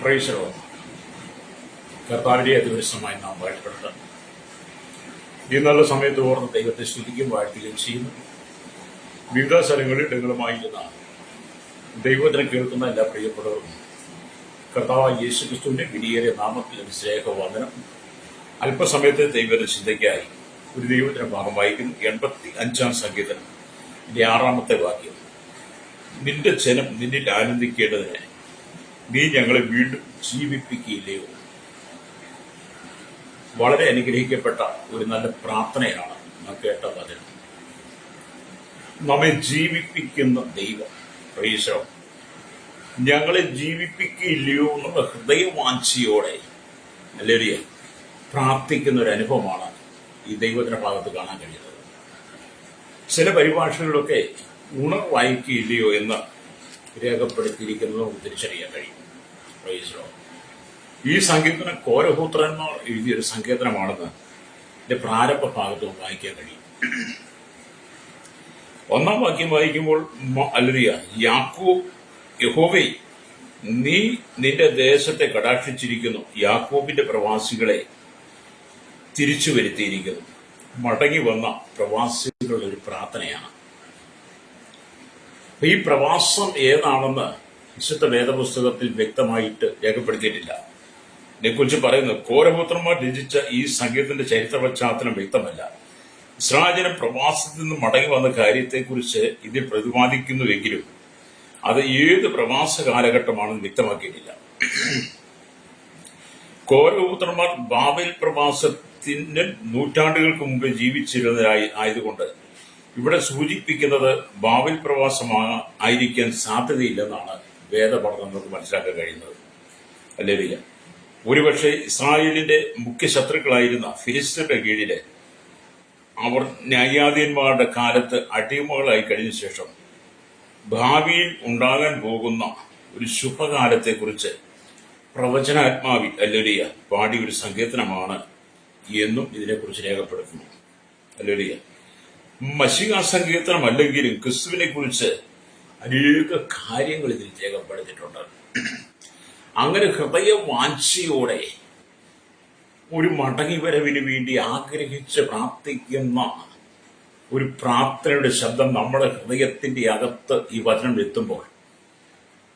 Price കർത്താവിന്റെ ദിവസമായി നാം വാഴ്ത്തപ്പെടുത്താം. ഈ നല്ല സമയത്ത് ഓർന്ന് ദൈവത്തെ സ്തുതിക്കുകയും വാഴ്ത്തുകയും ചെയ്യുന്നു. വിവിധ സ്ഥലങ്ങളിൽ ഇടങ്ങളുമായിരുന്ന ദൈവത്തിനെ കേൾക്കുന്ന എല്ലാ പ്രിയപ്പെട്ടവരും കർത്താവായ യേശു ക്രിസ്തുവിന്റെ വിലയേറിയ നാമത്തിൽ സ്നേഹവന്ദനം. അല്പസമയത്തെ ദൈവത്തിന്റെ ചിന്തയ്ക്കായി ഒരു ദൈവത്തിന്റെ ഭാഗം വായിക്കുന്നു. 85-ാം സങ്കീർത്തനം 6-ാമത്തെ വാക്യം. നിന്റെ ജനം നിന്നിൽ ആനന്ദിക്കേണ്ടതിന് നീ ഞങ്ങളെ വീണ്ടും ജീവിപ്പിക്കുകയില്ലയോ? വളരെ അനുഗ്രഹിക്കപ്പെട്ട ഒരു നല്ല പ്രാർത്ഥനയാണ് നാം കേട്ട വചനം. നമ്മെ ജീവിപ്പിക്കുന്ന ദൈവം പ്രൈസോ ഞങ്ങളെ ജീവിപ്പിക്കുകയില്ലയോ എന്നുള്ള ഹൃദയവാഞ്ചിയോടെ അല്ലേറിയ പ്രാർത്ഥിക്കുന്ന ഒരു അനുഭവമാണ് ഈ ദൈവത്തിന്റെ ഭാഗത്ത് കാണാൻ കഴിയുന്നത്. ചില പരിഭാഷകളിലൊക്കെ ഉണർവായിക്കുകയില്ലയോ എന്ന് രേഖപ്പെടുത്തിയിരിക്കുന്നത് നമുക്ക് തിരിച്ചറിയാൻ കഴിയും. ഈ സങ്കീർത്തനം കോരഹൂത്രന്മാർ എഴുതിയൊരു സങ്കീർത്തനമാണെന്ന് ഇതിന്റെ പ്രാരംഭ ഭാഗത്ത് വായിക്കാൻ കഴിയും. 1-ാം വാക്യം വായിക്കുമ്പോൾ അല്ലേലൂയ, യാക്കോബ് യഹോവേ നീ നിന്റെ ദേശത്തെ കടാക്ഷിച്ചിരിക്കുന്നു, യാക്കോബിന്റെ പ്രവാസികളെ തിരിച്ചു വരുത്തിയിരിക്കുന്നു. മടങ്ങി വന്ന പ്രവാസികളുടെ ഒരു പ്രാർത്ഥനയാണ്. ഈ പ്രവാസം ഏതാണെന്ന് വിശുദ്ധ വേദപുസ്തകത്തിൽ വ്യക്തമായിട്ട് രേഖപ്പെടുത്തിയിട്ടില്ല. ഇതിനെക്കുറിച്ച് പറയുന്നു, കോരപുത്രന്മാർ രചിച്ച ഈ സംഗീതത്തിന്റെ ചരിത്ര പശ്ചാത്തലം വ്യക്തമല്ല. ഇസ്രായേൽ പ്രവാസത്തിൽ നിന്ന് മടങ്ങി വന്ന കാര്യത്തെക്കുറിച്ച് ഇതിൽ പ്രതിപാദിക്കുന്നുവെങ്കിലും അത് ഏത് പ്രവാസ കാലഘട്ടമാണെന്ന് വ്യക്തമാക്കിയിട്ടില്ല. കോരപുത്രന്മാർ ബാബേൽ പ്രവാസത്തിന് നൂറ്റാണ്ടുകൾക്ക് മുമ്പ് ജീവിച്ചിരുന്നതായി ആയതുകൊണ്ട് ഇവിടെ സൂചിപ്പിക്കുന്നത് ബാബേൽ പ്രവാസമായിരിക്കാൻ സാധ്യതയില്ലെന്നാണ് വേദപഠനം നമുക്ക് മനസ്സിലാക്കാൻ കഴിയുന്നത്. അല്ലേലില്ല, ഒരുപക്ഷെ ഇസ്രായേലിന്റെ മുഖ്യ ശത്രുക്കളായിരുന്ന ഫിലിസ്തീന്റെ കീഴില് അവർ ന്യായാധിപന്മാരുടെ കാലത്ത് അടിമകളായി കഴിഞ്ഞ ശേഷം ഭാവിയിൽ ഉണ്ടാകാൻ പോകുന്ന ഒരു ശുഭകാലത്തെക്കുറിച്ച് പ്രവചനാത്മാവിൽ അല്ലേലിയ പാടിയ ഒരു സങ്കീർത്തനമാണ് എന്നും ഇതിനെക്കുറിച്ച് രേഖപ്പെടുത്തുന്നു. അല്ലേലിയ, മശിഹാ സങ്കീർത്തനം അല്ലെങ്കിലും ക്രിസ്തുവിനെ കുറിച്ച് അനേക കാര്യങ്ങൾ ഇതിൽ രേഖപ്പെടുത്തിയിട്ടുണ്ട്. അങ്ങനെ ഹൃദയവാഞ്ചിയോടെ ഒരു മടങ്ങിവരവിന് വേണ്ടി ആഗ്രഹിച്ച് പ്രാർത്ഥിക്കുന്ന ഒരു പ്രാർത്ഥനയുടെ ശബ്ദം നമ്മുടെ ഹൃദയത്തിന്റെ അകത്ത് ഈ വചനം എത്തുമ്പോൾ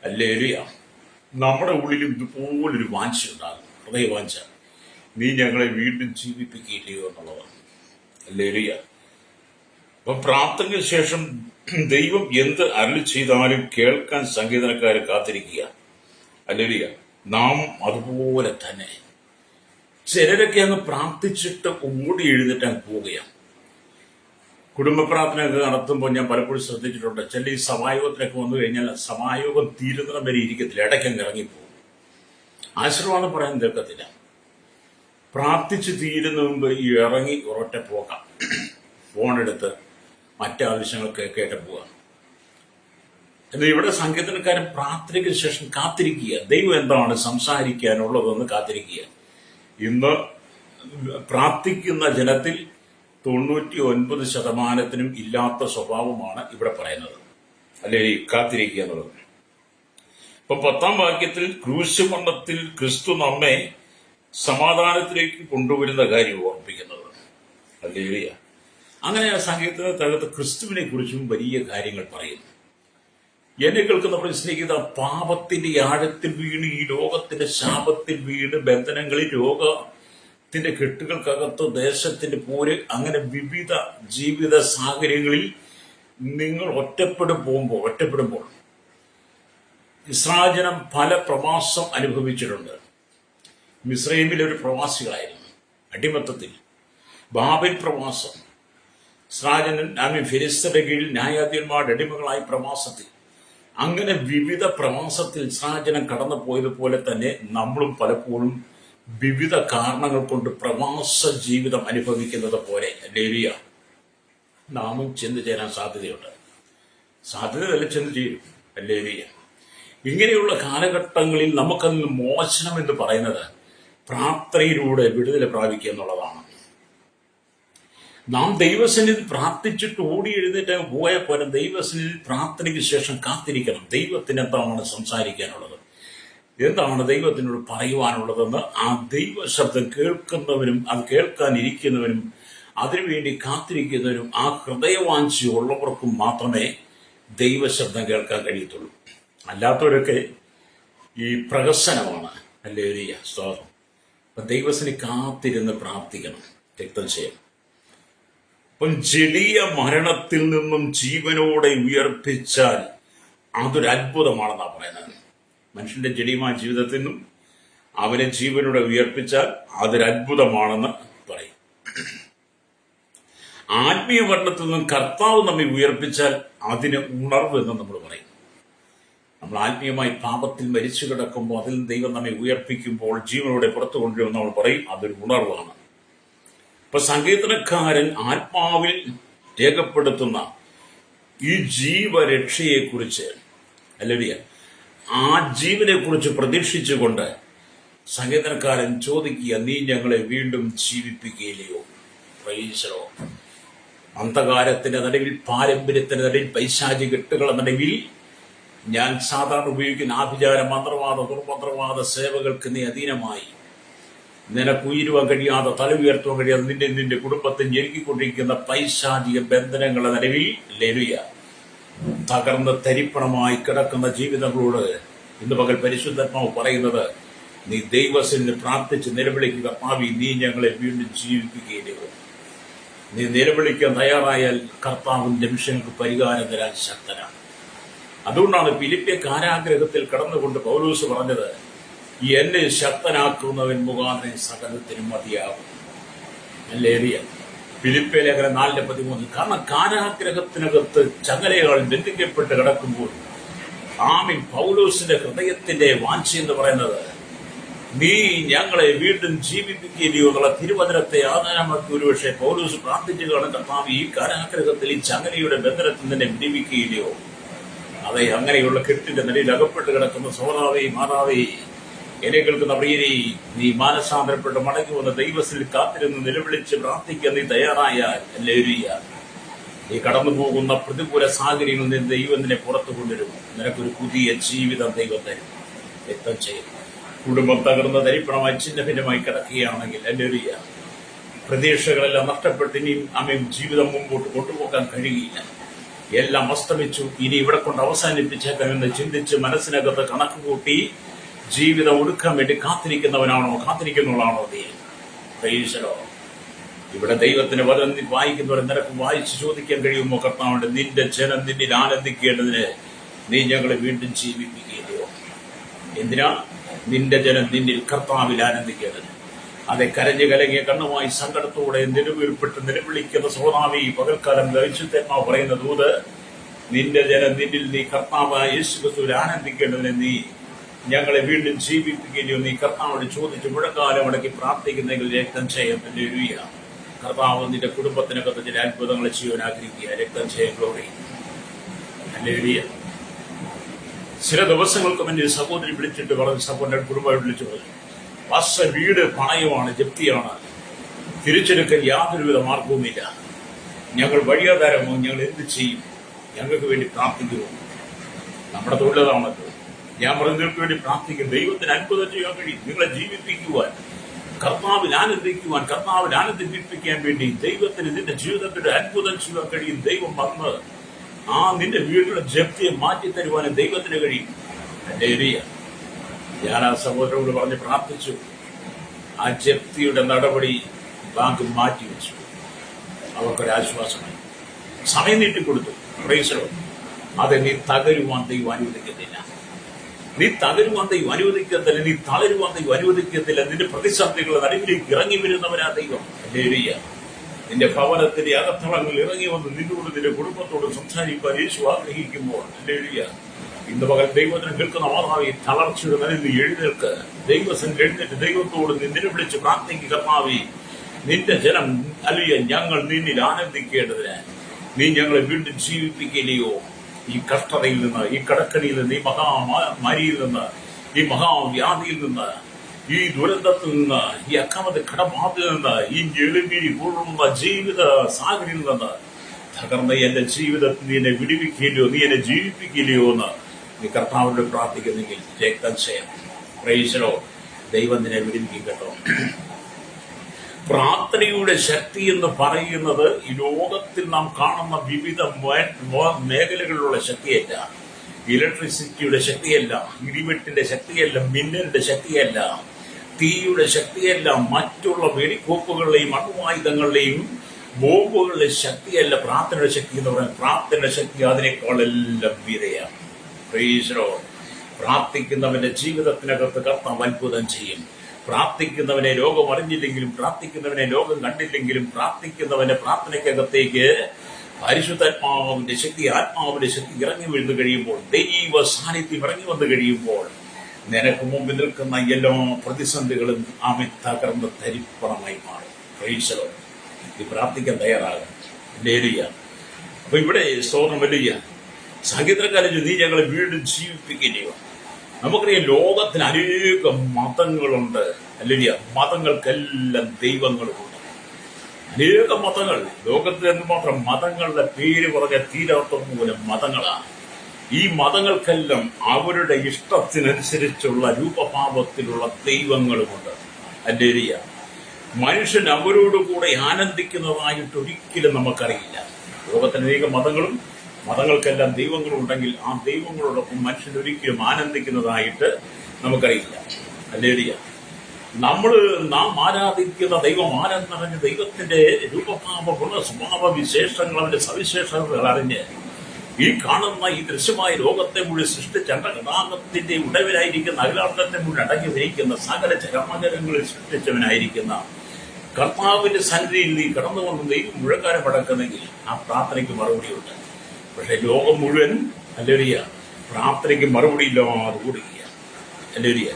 അല്ലേലൂയ നമ്മുടെ ഉള്ളിലും ഇതുപോലൊരു വാഞ്ച ഉണ്ടാകും. ഹൃദയവാഞ്ച, നീ ഞങ്ങളെ വീണ്ടും ജീവിപ്പിക്കുകയില്ലയോ എന്നുള്ളതാണ്. അല്ലേലൂയ. അപ്പൊ പ്രാർത്ഥനയ്ക്ക് ശേഷം ദൈവം എന്ത് അരുളി ചെയ്താലും കേൾക്കാൻ സംഗീതക്കാരെ കാത്തിരിക്കുക. അല്ലേലൂയ. നാം അതുപോലെ തന്നെ ചിലരൊക്കെ അങ്ങ് പ്രാർത്ഥിച്ചിട്ട് ഓടി എഴുന്നേറ്റാൻ പോവുകയാണ്. കുടുംബ പ്രാർത്ഥനയൊക്കെ നടത്തുമ്പോൾ ഞാൻ പലപ്പോഴും ശ്രദ്ധിച്ചിട്ടുണ്ട്, ചില ഈ സമായോഗത്തിനൊക്കെ വന്നു കഴിഞ്ഞാൽ സമായോഗം തീരുന്നിടം വരെ ഇരിക്കത്തില്ല, ഇടയ്ക്കങ്ങ് ഇറങ്ങിപ്പോകും. ആശ്രമം പറയാൻ കേൾക്കത്തില്ല. പ്രാർത്ഥിച്ച് തീരുന്ന മുമ്പ് ഈ ഇറങ്ങി ഒരൊറ്റ പോകാം, ഫോണെടുത്ത് മറ്റാവശ്യങ്ങൾക്ക് കേട്ട് പോവുക. എന്നാൽ ഇവിടെ സങ്കീർത്തനക്കാരൻ പ്രാർത്ഥനയ്ക്ക് ശേഷം കാത്തിരിക്കുക, ദൈവം എന്താണ് സംസാരിക്കാനുള്ളതെന്ന് കാത്തിരിക്കുക. ഇന്ന് പ്രാർത്ഥിക്കുന്ന ജനത്തിൽ 99% ഇല്ലാത്ത സ്വഭാവമാണ് ഇവിടെ പറയുന്നത്. അല്ലെങ്കിൽ കാത്തിരിക്കുക എന്നുള്ളത്. ഇപ്പൊ 10-ാം വാക്യത്തിൽ ക്രൂശ് മരണത്തിൽ ക്രിസ്തു നമ്മെ സമാധാനത്തിലേക്ക് കൊണ്ടുവരുന്ന കാര്യം ഓർമ്മിപ്പിക്കുന്നത്. അല്ലെങ്കിൽ അങ്ങനെ സങ്കീർത്തനത്തിനകത്ത് ക്രിസ്തുവിനെ കുറിച്ചും വലിയ കാര്യങ്ങൾ പറയുന്നു. എന്നെ കേൾക്കുന്നവർ സ്നേഹിത, പാപത്തിന്റെ ആഴത്തിൽ വീണ് ഈ ലോകത്തിന്റെ ശാപത്തിൽ വീണ് ബന്ധനങ്ങളിൽ രോഗത്തിന്റെ കെട്ടുകൾക്കകത്ത് ദേശത്തിന്റെ പോര് അങ്ങനെ വിവിധ ജീവിത സാഹചര്യങ്ങളിൽ നിങ്ങൾ ഒറ്റപ്പെടുമ്പോൾ ഇസ്രായേൽ ജനം പല പ്രവാസം അനുഭവിച്ചിട്ടുണ്ട്. മിസ്രൈമിലെ ഒരു പ്രവാസികളായിരുന്നു, അടിമത്തത്തിൽ. ബാബേൽ പ്രവാസം, ഇസ്രായേൽ ഫിലിസ്തീന്റെ കീഴിൽ ന്യായാധിപന്മാരുടെ അടിമകളായി പ്രവാസത്തിൽ. അങ്ങനെ വിവിധ പ്രവാസത്തിൽ ഇസ്രായേൽ കടന്നു പോയതുപോലെ തന്നെ നമ്മളും പലപ്പോഴും വിവിധ കാരണങ്ങൾ കൊണ്ട് പ്രവാസ ജീവിതം അനുഭവിക്കുന്നത് പോലെ ലേലിയ നാമും ചെന്ന് ചേരാൻ സാധ്യതയുണ്ട്. സാധ്യതയല്ല, ചെന്ന് ചേരും. ലേലിയ ഇങ്ങനെയുള്ള കാലഘട്ടങ്ങളിൽ നമുക്കതിൽ മോചനം എന്ന് പറയുന്നത് പ്രാർത്ഥനയിലൂടെ വിടുതല പ്രാപിക്കുക എന്നുള്ളതാണ്. നാം ദൈവസന്നിധി പ്രാർത്ഥിച്ചിട്ട് ഓടി എഴുന്നേറ്റ് പോയ പോലെ ദൈവസന്നിധി പ്രാർത്ഥനയ്ക്ക് ശേഷം കാത്തിരിക്കണം. ദൈവത്തിന് എന്താണ് സംസാരിക്കാനുള്ളത്? എന്താണ് ദൈവത്തിനോട് പറയുവാനുള്ളതെന്ന് ആ ദൈവശബ്ദം കേൾക്കുന്നവനും അത് കേൾക്കാനിരിക്കുന്നവനും അതിനുവേണ്ടി കാത്തിരിക്കുന്നവരും ആ ഹൃദയവാഞ്ചയുള്ളവർക്കും മാത്രമേ ദൈവശബ്ദം കേൾക്കാൻ കഴിയത്തുള്ളൂ. അല്ലാത്തവരൊക്കെ ഈ പ്രഹസനമാണ്. ഹല്ലേലൂയ, സ്തോത്രം. അപ്പം ദൈവത്തിന് കാത്തിരുന്ന് പ്രാർത്ഥിക്കണം, രക്തം ചെയ്യണം. അപ്പം ജലീയ മരണത്തിൽ നിന്നും ജീവനോടെ ഉയർപ്പിച്ചാൽ അതൊരു അത്ഭുതമാണെന്നാണ് പറയുന്നത്. മനുഷ്യന്റെ ജലീയമായ ജീവിതത്തിൽ നിന്നും അവനെ ജീവനോടെ ഉയർപ്പിച്ചാൽ അതൊരു അത്ഭുതമാണെന്ന് പറയും. ആത്മീയ മരണത്തിൽ നിന്നും കർത്താവ് നമ്മെ ഉയർപ്പിച്ചാൽ അതിന് ഉണർവ് എന്ന് നമ്മൾ പറയും. നമ്മൾ ആത്മീയമായി പാപത്തിൽ മരിച്ചു കിടക്കുമ്പോൾ അതിൽ ദൈവം നമ്മെ ഉയർപ്പിക്കുമ്പോൾ ജീവനോടെ പുറത്തു കൊണ്ടുവരുമെന്ന് നമ്മൾ പറയും. അതൊരു ഉണർവാണ്. ഇപ്പൊ സങ്കീർത്തനക്കാരൻ ആത്മാവിൽ രേഖപ്പെടുത്തുന്ന ഈ ജീവരക്ഷയെക്കുറിച്ച്, അല്ലെങ്കിൽ ആ ജീവനെ കുറിച്ച് പ്രതീക്ഷിച്ചുകൊണ്ട് സങ്കീർത്തനക്കാരൻ ചോദിക്കുക, നീ ഞങ്ങളെ വീണ്ടും ജീവിപ്പിക്കുകയില്ലയോ? പ്രൈസലോ. അന്ധകാരത്തിന്റെ നടുവിൽ, പാരമ്പര്യത്തിന്റെ നടുവിൽ, പൈശാചിക കെട്ടുകളുടെ നടുവിൽ ഞാൻ സാധാരണ ഉപയോഗിക്കുന്ന ആഭിചാര, മന്ത്രവാദ, ദുർമന്ത്രവാദ സേവകൾക്ക് നീ അധീനമായി നിനക്ക് ഉയരുവാൻ കഴിയാതെ, തല ഉയർത്തുവാൻ കഴിയാതെ നിന്റെ കുടുംബത്തെ ഞെരുക്കിക്കൊണ്ടിരിക്കുന്ന പൈശാചിക ബന്ധനങ്ങളുടെ നടുവിൽ ഹല്ലേലൂയ തകർന്ന് തരിപ്പണമായി കിടക്കുന്ന ജീവിതങ്ങളോട് ഇന്ന് പകൽ പരിശുദ്ധാത്മാവ് പറയുന്നത്, നീ ദൈവത്തിൽ പ്രാർത്ഥിച്ച് നിലവിളിക്കുക, കർത്താവേ നീ ഞങ്ങളെ വീണ്ടും ജീവിപ്പിക്കുകയില്ലയോ? നീ നിലവിളിക്കാൻ തയ്യാറായാൽ കർത്താവിന്റെ മിഷനുകൾക്ക് പരിഹാരം തരാൻ ശക്തനാണ്. അതുകൊണ്ടാണ് ഫിലിപ്പിയ കാരാഗ്രഹത്തിൽ കടന്നുകൊണ്ട് പൗലോസ് പറഞ്ഞത്, എന്നെ ശക്തനാക്കുന്നവൻ മുഖാന്തരം സകലത്തിനും മതിയാകും. ഹല്ലേലൂയ. ഫിലിപ്പിയ ലേഖനം 4:13. കാരണം കാരാഗ്രഹത്തിനകത്ത് ചങ്ങലകൾ ബന്ധിക്കപ്പെട്ട് കിടക്കുമ്പോൾ ആമീൻ പൗലോസിന്റെ ഹൃദയത്തിന്റെ വാഞ്ച എന്ന് പറയുന്നത്, നീ ഞങ്ങളെ വീണ്ടും ജീവിപ്പിക്കുകയോ എന്നുള്ള തിരുവചനത്തെ ആധാരമാക്കി ഒരുപക്ഷെ പൗലോസ് പ്രാർത്ഥിച്ചു കാണും, കർത്താവ് ഈ കാരാഗ്രഹത്തിൽ ഈ ചങ്ങലയുടെ ബന്ധനത്തിൽ നിന്നെ വിടിവിക്കുകയില്ലയോ? അതെ, അങ്ങനെയുള്ള കെട്ടിന്റെ നിലയിൽ അകപ്പെട്ട് കിടക്കുന്ന സോദാവേ, മാതാവേ, എന്നെ കേൾക്കുന്ന പ്രിയരെ, നീ മാനസാന്തരപ്പെട്ട് മടങ്ങി വന്ന ദൈവത്തിൽ കാത്തിരുന്ന് നിലവിളിച്ച് പ്രാർത്ഥിക്കാൻ നീ തയ്യാറായാൽ ഹല്ലേലൂയ നീ കടന്നു പോകുന്ന പ്രതികൂല സാഹചര്യങ്ങളിൽ നിന്ന് ദൈവം നിന്നെ പുറത്തു കൊണ്ടുവരും. നിനക്കൊരു പുതിയ ജീവിതം ദൈവം തരും. രക്തം ചെയ്യും. കുടുംബം തകർന്ന് തരിപ്പണമായി ഛിന്ന ഭിന്നമായി കിടക്കുകയാണെങ്കിൽ ഹല്ലേലൂയ പ്രതീക്ഷകളെല്ലാം നഷ്ടപ്പെട്ട് ഇനിയും അമ്മയും ജീവിതം മുമ്പോട്ട് കൊണ്ടുപോകാൻ കഴിയില്ല. എല്ലാം അസ്തമിച്ചു, ഇനി ഇവിടെ കൊണ്ട് അവസാനിപ്പിച്ചേക്കാമെന്ന് ചിന്തിച്ച് മനസ്സിനകത്ത് കണക്ക് കൂട്ടി ജീവിതം ഒടുക്കാൻ വേണ്ടി കാത്തിരിക്കുന്നവളാണോ നീ? പ്രൈസലോ. ഇവിടെ ദൈവത്തിന് വചനം വായിക്കുന്നവരെ നിനക്ക് വായിച്ച് ചോദിക്കാൻ കഴിയുമോ? കർത്താവുണ്ട്, നിന്റെ ജനം നിന്നിൽ ആനന്ദിക്കേണ്ടതിന് നീ ഞങ്ങളെ വീണ്ടും ജീവിപ്പിക്കുകയോ? എന്തിനാ? നിന്റെ ജനം നിന്നിൽ കർത്താവിൽ ആനന്ദിക്കേണ്ടത്. അതെ, കരഞ്ഞു കലങ്ങിയ കണ്ണുമായി സങ്കടത്തോടെ നിലവിൽപ്പെട്ട് നിലവിളിക്കുന്ന സോദാവി പകൽക്കാലം പരിശുദ്ധാത്മാവ് പറയുന്ന ദൂത്, നിന്റെ ജനം നിന്നിൽ നീ കർത്താവായ യേശുക്രിസ്തുവിൽ ആനന്ദിക്കേണ്ടതിന് നീ ഞങ്ങളെ വീണ്ടും ജീവിപ്പിക്കുകയോ? നീ കർത്താവോട് ചോദിച്ച് മുഴക്കാലം അടക്കി പ്രാർത്ഥിക്കുന്നെങ്കിൽ രക്തം ചെയ്യാൻ ഹല്ലേലൂയ. കർത്താവ് നിന്റെ കുടുംബത്തിനകത്ത് ചില അത്ഭുതങ്ങൾ ചെയ്യാൻ ആഗ്രഹിക്കുക. രക്തം ചെയ്യാൻ ഗ്ലോറി. ഹല്ലേലൂയ. ചില ദിവസങ്ങൾക്ക് മുന്നേ സഹോദരി വിളിച്ചിട്ട് പറഞ്ഞു, സഹോദരൻ കുടുംബമായി വിളിച്ചു പറഞ്ഞു, പാസ്റ്റർ വീട് പണയമാണ്, ജപ്തിയാണ്, തിരിച്ചെടുക്കാൻ യാതൊരുവിധ മാർഗവുമില്ല, ഞങ്ങൾ വഴിയാധാരമോ, ഞങ്ങൾ എന്ത് ചെയ്യും? ഞങ്ങൾക്ക് വേണ്ടി പ്രാർത്ഥിക്കുമോ? നമ്മുടെ തൊഴിലാണല്ലോ. ഞാൻ പറഞ്ഞവർക്ക് വേണ്ടി പ്രാർത്ഥിക്കും. ദൈവത്തിന് അത്ഭുതം ചെയ്യാൻ കഴിയും. നിങ്ങളെ ജീവിപ്പിക്കുവാൻ, കർത്താവിൽ ആനന്ദിക്കുവാൻ, കർത്താവിൽ ആനന്ദിപ്പിക്കാൻ വേണ്ടി ദൈവത്തിന് നിന്റെ ജീവിതത്തിന്റെ അത്ഭുതം ചെയ്യാൻ കഴിയും. ദൈവം വന്ന് നിന്റെ വീടിന്റെ ജപ്തിയെ മാറ്റിത്തരുവാനും ദൈവത്തിന് കഴിയും. ഹല്ലേലൂയ. ഞാൻ ആ സഹോദരനോട് പറഞ്ഞ് പ്രാർത്ഥിച്ചു. ആ ജപ്തിയുടെ നടപടി ബാങ്ക് മാറ്റിവെച്ചു. അവർക്കൊരാശ്വാസമായി. സമയം നീട്ടിക്കൊടുത്തു. പ്രൈസലോ. അത് നീ തകരുവാൻ ദൈവം അനുവദിക്കത്തില്ല. നീ തകരുവാൻ ദൈവം അനുവദിക്കത്തില്ല. നീ തളരുവാൻ ദൈവം അനുവദിക്കത്തില്ല. നിന്റെ പ്രതിസന്ധികളുടെ നടുവിലേക്ക് ഇറങ്ങി വരുന്നവരാ ദൈവം. ഹല്ലേലൂയ. നിന്റെ ഭവനത്തിന്റെ അകത്തളങ്ങളിൽ ഇറങ്ങി വന്ന് നിന്നോട് നിന്റെ കുടുംബത്തോട് സംസാരിക്കാൻ യേശു ആഗ്രഹിക്കുമ്പോൾ ഹല്ലേലൂയ ഇന്ന് പകൽ ദൈവത്തിന് കേൾക്കുന്ന മാതാവേ, തളർച്ചയുടെ നിലയിൽ നീ എഴുന്നേൽക്ക്. ദൈവസന്നിധിയിൽ എഴുന്നേറ്റ് ദൈവത്തോട് നിലവിളിച്ച് പ്രാർത്ഥിക്കുക. കർത്താവേ, നിന്റെ ജനം ഹല്ലേലൂയ ഞങ്ങൾ നിന്നിൽ ആനന്ദിക്കേണ്ടതിന് നീ ഞങ്ങളെ വീണ്ടും ജീവിപ്പിക്കില്ലയോ? ഈ കഷ്ടതയിൽ നിന്ന്, ഈ കടക്കണിയിൽ നിന്ന്, ഈ മഹാമാരിയിൽ നിന്ന്, ഈ മഹാവ്യാധിയിൽ നിന്ന്, ഈ ദുരന്തത്തിൽ നിന്ന്, ഈ അക്കമത് കടബാധയിൽ നിന്ന്, ഈ ഞെളിമിരി കൂടുന്ന ജീവിത സാഹചര്യത്തിൽ നിന്ന് തകർന്ന എന്റെ ജീവിതത്തിൽ നീ എന്നെ വിടിവിക്കില്ലയോ, നീ എന്നെ ജീവിപ്പിക്കില്ലയോ എന്ന് നീ കർത്താവിനോട് പ്രാർത്ഥിക്കുന്നെങ്കിൽ രക്തം ചെയ്യാം. പ്രൈസലോ. ദൈവം നിന്നെ വിടുവിക്കും കേട്ടോ. പ്രാർത്ഥനയുടെ ശക്തി എന്ന് പറയുന്നത് ഈ ലോകത്തിൽ നാം കാണുന്ന വിവിധ മേഖലകളിലുള്ള ശക്തിയല്ല. ഇലക്ട്രിസിറ്റിയുടെ ശക്തിയല്ല, ഇടിവെട്ടിന്റെ ശക്തിയല്ല, മിന്നലിന്റെ ശക്തിയല്ല, തീയുടെ ശക്തിയല്ല, മറ്റുള്ള വെടിക്കോപ്പുകളുടെയും അണുവായുധങ്ങളുടെയും ബോംബുകളുടെ ശക്തിയല്ല പ്രാർത്ഥനയുടെ ശക്തി എന്ന് പറയുന്നത്. പ്രാർത്ഥനയുടെ ശക്തി അതിനേക്കാളെല്ലാം വിരയാണ്. പ്രൈസലോ. പ്രാർത്ഥിക്കുന്നവന്റെ ജീവിതത്തിനകത്ത് കർത്താവ് അത്ഭുതം ചെയ്യും. പ്രാർത്ഥിക്കുന്നവനെ രോഗം അറിഞ്ഞില്ലെങ്കിലും, പ്രാർത്ഥിക്കുന്നവനെ രോഗം കണ്ടില്ലെങ്കിലും, പ്രാർത്ഥിക്കുന്നവന്റെ പ്രാർത്ഥനയ്ക്കകത്തേക്ക് പരിശുദ്ധാത്മാവിന്റെ ശക്തി, ആത്മാവിന്റെ ശക്തി ഇറങ്ങി വീഴ്ന്നു കഴിയുമ്പോൾ, ദൈവ സാന്നിധ്യം ഇറങ്ങി വന്നു കഴിയുമ്പോൾ നിനക്ക് മുമ്പിൽ നിൽക്കുന്ന എല്ലാ പ്രതിസന്ധികളും തകർന്ന് തരിപ്പണമായി മാറും. പ്രൈസലോ. ഈ പ്രാർത്ഥിക്കാൻ തയ്യാറാകും. ഹല്ലേലൂയ. അപ്പൊ ഇവിടെ സ്തോത്രം. ഹല്ലേലൂയ. സംഗീതക്കാരൻ നീ ഞങ്ങളെ വീണ്ടും ജീവിപ്പിക്കുകയോ. നമുക്കറിയാം ലോകത്തിന് അനേകം മതങ്ങളുണ്ട്. ഹല്ലേലൂയ. മതങ്ങൾക്കെല്ലാം ദൈവങ്ങളുമുണ്ട്. അനേകം മതങ്ങൾ ലോകത്തിൽ എന്ന് മാത്രം മതങ്ങളുടെ പേര് പറഞ്ഞ തീരാത്ത പോലെ മതങ്ങളാണ്. ഈ മതങ്ങൾക്കെല്ലാം അവരുടെ ഇഷ്ടത്തിനനുസരിച്ചുള്ള രൂപഭാവത്തിലുള്ള ദൈവങ്ങളുമുണ്ട്. ഹല്ലേലൂയ. മനുഷ്യൻ അവരോടുകൂടെ ആനന്ദിക്കുന്നതായിട്ട് ഒരിക്കലും നമുക്കറിയില്ല. ലോകത്തിന് അനേകം മതങ്ങളും മതങ്ങൾക്കെല്ലാം ദൈവങ്ങളും ഉണ്ടെങ്കിൽ ആ ദൈവങ്ങളോടൊപ്പം മനുഷ്യൻ ഒരിക്കലും ആനന്ദിക്കുന്നതായിട്ട് നമുക്കറിയില്ല. ഹല്ലേലൂയ. നാം ആരാധിക്കുന്ന ദൈവം ആരെന്നറിഞ്ഞ് ദൈവത്തിന്റെ രൂപഭാവ ഗുണ സ്വഭാവ വിശേഷങ്ങൾ, അവന്റെ സവിശേഷതകൾ അറിഞ്ഞ് ഈ കാണുന്ന ഈ ദൃശ്യമായ ലോകത്തെ മുഴുവൻ സൃഷ്ടിച്ച ഗതാഗതത്തിന്റെ ഉടവിലായിരിക്കുന്ന, അഖിലാണ്ടത്തെ മുഴുവൻ അടങ്ങി വഹിക്കുന്ന, സകല ചരാചരങ്ങളിൽ സൃഷ്ടിച്ചവനായിരിക്കുന്ന കർത്താവിന്റെ സന്നിധിയിൽ നീ കടന്നുകൊണ്ട് ദൈവം മുഴക്കാരം അടക്കുന്നെങ്കിൽ ആ പ്രാർത്ഥനയ്ക്ക് മറുപടിയുണ്ട്. പക്ഷെ ലോകം മുഴുവൻ ഹല്ലേലൂയ പ്രാർത്ഥനയ്ക്ക് മറുപടി ഇല്ലാതെ ഓടുകയാണ്. ഹല്ലേലൂയ.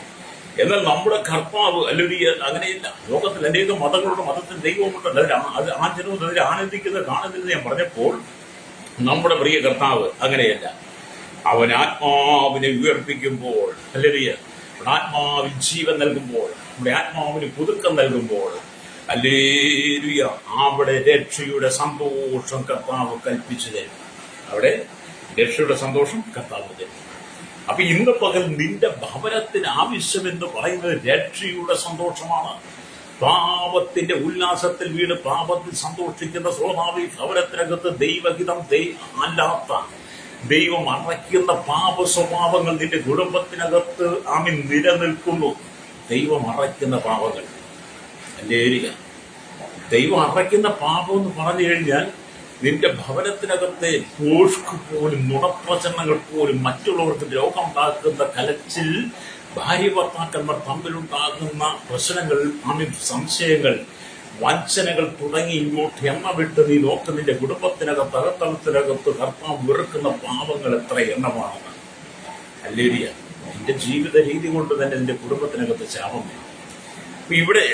എന്നാൽ നമ്മുടെ കർത്താവ് ഹല്ലേലൂയ അങ്ങനെയില്ല. ലോകത്തിൽ അനേകം മതങ്ങളുടെ മതത്തിൽ ദൈവമുണ്ട്. അത് ആചരണവും അതിൽ ആനന്ദിക്കുന്നത് കാണുന്നില്ല ഞാൻ പറഞ്ഞപ്പോൾ, നമ്മുടെ പ്രിയ കർത്താവ് അങ്ങനെയല്ല. അവൻ ആത്മാവിനെ ഉയർപ്പിക്കുമ്പോൾ, ഹല്ലേലൂയ, ആത്മാവിൽ ജീവൻ നൽകുമ്പോൾ, നമ്മുടെ ആത്മാവിന് പുതുക്കം നൽകുമ്പോൾ, ഹല്ലേലൂയ, അവിടെ രക്ഷയുടെ സന്തോഷം കർത്താവ് കൽപ്പിച്ചു തരും. അവിടെ രക്ഷയുടെ സന്തോഷം കർത്താവ് തരും. അപ്പൊ ഇന്ന് പകൽ നിന്റെ ഭവനത്തിന് ആവശ്യമെന്ന് പറയുന്നത് രക്ഷയുടെ സന്തോഷമാണ്. പാപത്തിന്റെ ഉല്ലാസത്തിൽ വീണ് പാപത്തിൽ സന്തോഷിക്കുന്ന സ്വാഭാവിക ഭവനത്തിനകത്ത് ദൈവഹിതം അല്ലാത്ത, ദൈവം അറയ്ക്കുന്ന പാപ സ്വഭാവങ്ങൾ നിന്റെ കുടുംബത്തിനകത്ത് നിലനിൽക്കുന്നു. ദൈവം അറയ്ക്കുന്ന പാപങ്ങൾ. ഹല്ലേലൂയ. ദൈവം അറയ്ക്കുന്ന പാപം എന്ന് പറഞ്ഞു കഴിഞ്ഞാൽ നിന്റെ ഭവനത്തിനകത്തെ പോഷ്ക് പോലും, നുണപ്രചരണങ്ങൾ പോലും, മറ്റുള്ളവർക്ക് ദ്രോഹം ഉണ്ടാക്കുന്ന കലച്ചിൽ, ഭാര്യ ഭർത്താക്കന്മാർ തമ്മിലുണ്ടാകുന്ന പ്രശ്നങ്ങൾ, സംശയങ്ങൾ, വഞ്ചനകൾ തുടങ്ങി ഇങ്ങോട്ട് എണ്ണ വിട്ട് നീ നോക്ക്. നിന്റെ കുടുംബത്തിനകത്ത്, അകത്തളത്തിനകത്ത് കർത്താവ് വെറുക്കുന്ന പാപങ്ങൾ എത്ര എണ്ണമാണെന്ന്. ഹല്ലേലൂയ. നിന്റെ ജീവിത രീതി കൊണ്ട് തന്നെ നിന്റെ കുടുംബത്തിനകത്ത് ശാപം വരും. അപ്പൊ ഇവിടെ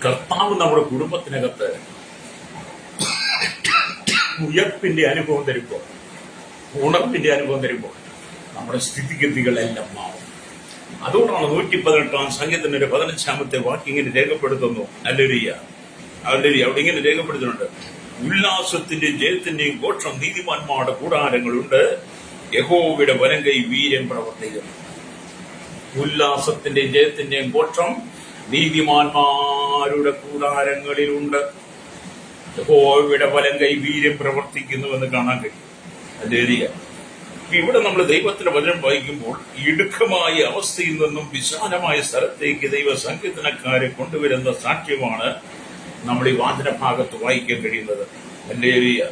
കർത്താവ് നമ്മുടെ കുടുംബത്തിനകത്ത് ഉയർപ്പിന്റെ അനുഭവം തരുമ്പോൾ, ഉണർപ്പിന്റെ അനുഭവം തരുമ്പോൾ നമ്മുടെ സ്ഥിതിഗതികളെല്ലാം മാറും. അതുകൊണ്ടാണ് 118 സംഗീതത്തിന്റെ 15 വാക്യം ഇങ്ങനെ രേഖപ്പെടുത്തുന്നു. ഹല്ലേലൂയ. ഹല്ലേലൂയ. അവിടെ ഇങ്ങനെ രേഖപ്പെടുത്തുന്നുണ്ട്: ഉല്ലാസത്തിന്റെയും ജയത്തിന്റെയും ഘോഷം നീതിമാന്മാരുടെ കൂടാരങ്ങളുണ്ട്, യഹോവയുടെ വലങ്കൈ വീര്യം പ്രവർത്തിക്കുന്നു. ഉല്ലാസത്തിന്റെയും ജയത്തിന്റെയും ഘോഷം നീതിമാന്മാരുടെ കൂടാരങ്ങളിലുണ്ട്, യഹോവയുടെ വലങ്കൈ വീര്യം പ്രവർത്തിക്കുന്നുവെന്ന് കാണാൻ കഴിയും. ഹല്ലേലൂയ. ഇവിടെ നമ്മൾ ദൈവത്തിന്റെ വചനം വായിക്കുമ്പോൾ ഇടുക്കമായ അവസ്ഥയിൽ നിന്നും വിശാലമായ സ്ഥലത്തേക്ക് ദൈവ സങ്കീർത്തനക്കാരെ കൊണ്ടുവരുന്ന സാക്ഷ്യമാണ് നമ്മൾ ഈ വാചനഭാഗത്ത് വായിക്കാൻ കഴിയുന്നത്. ഹല്ലേലൂയ.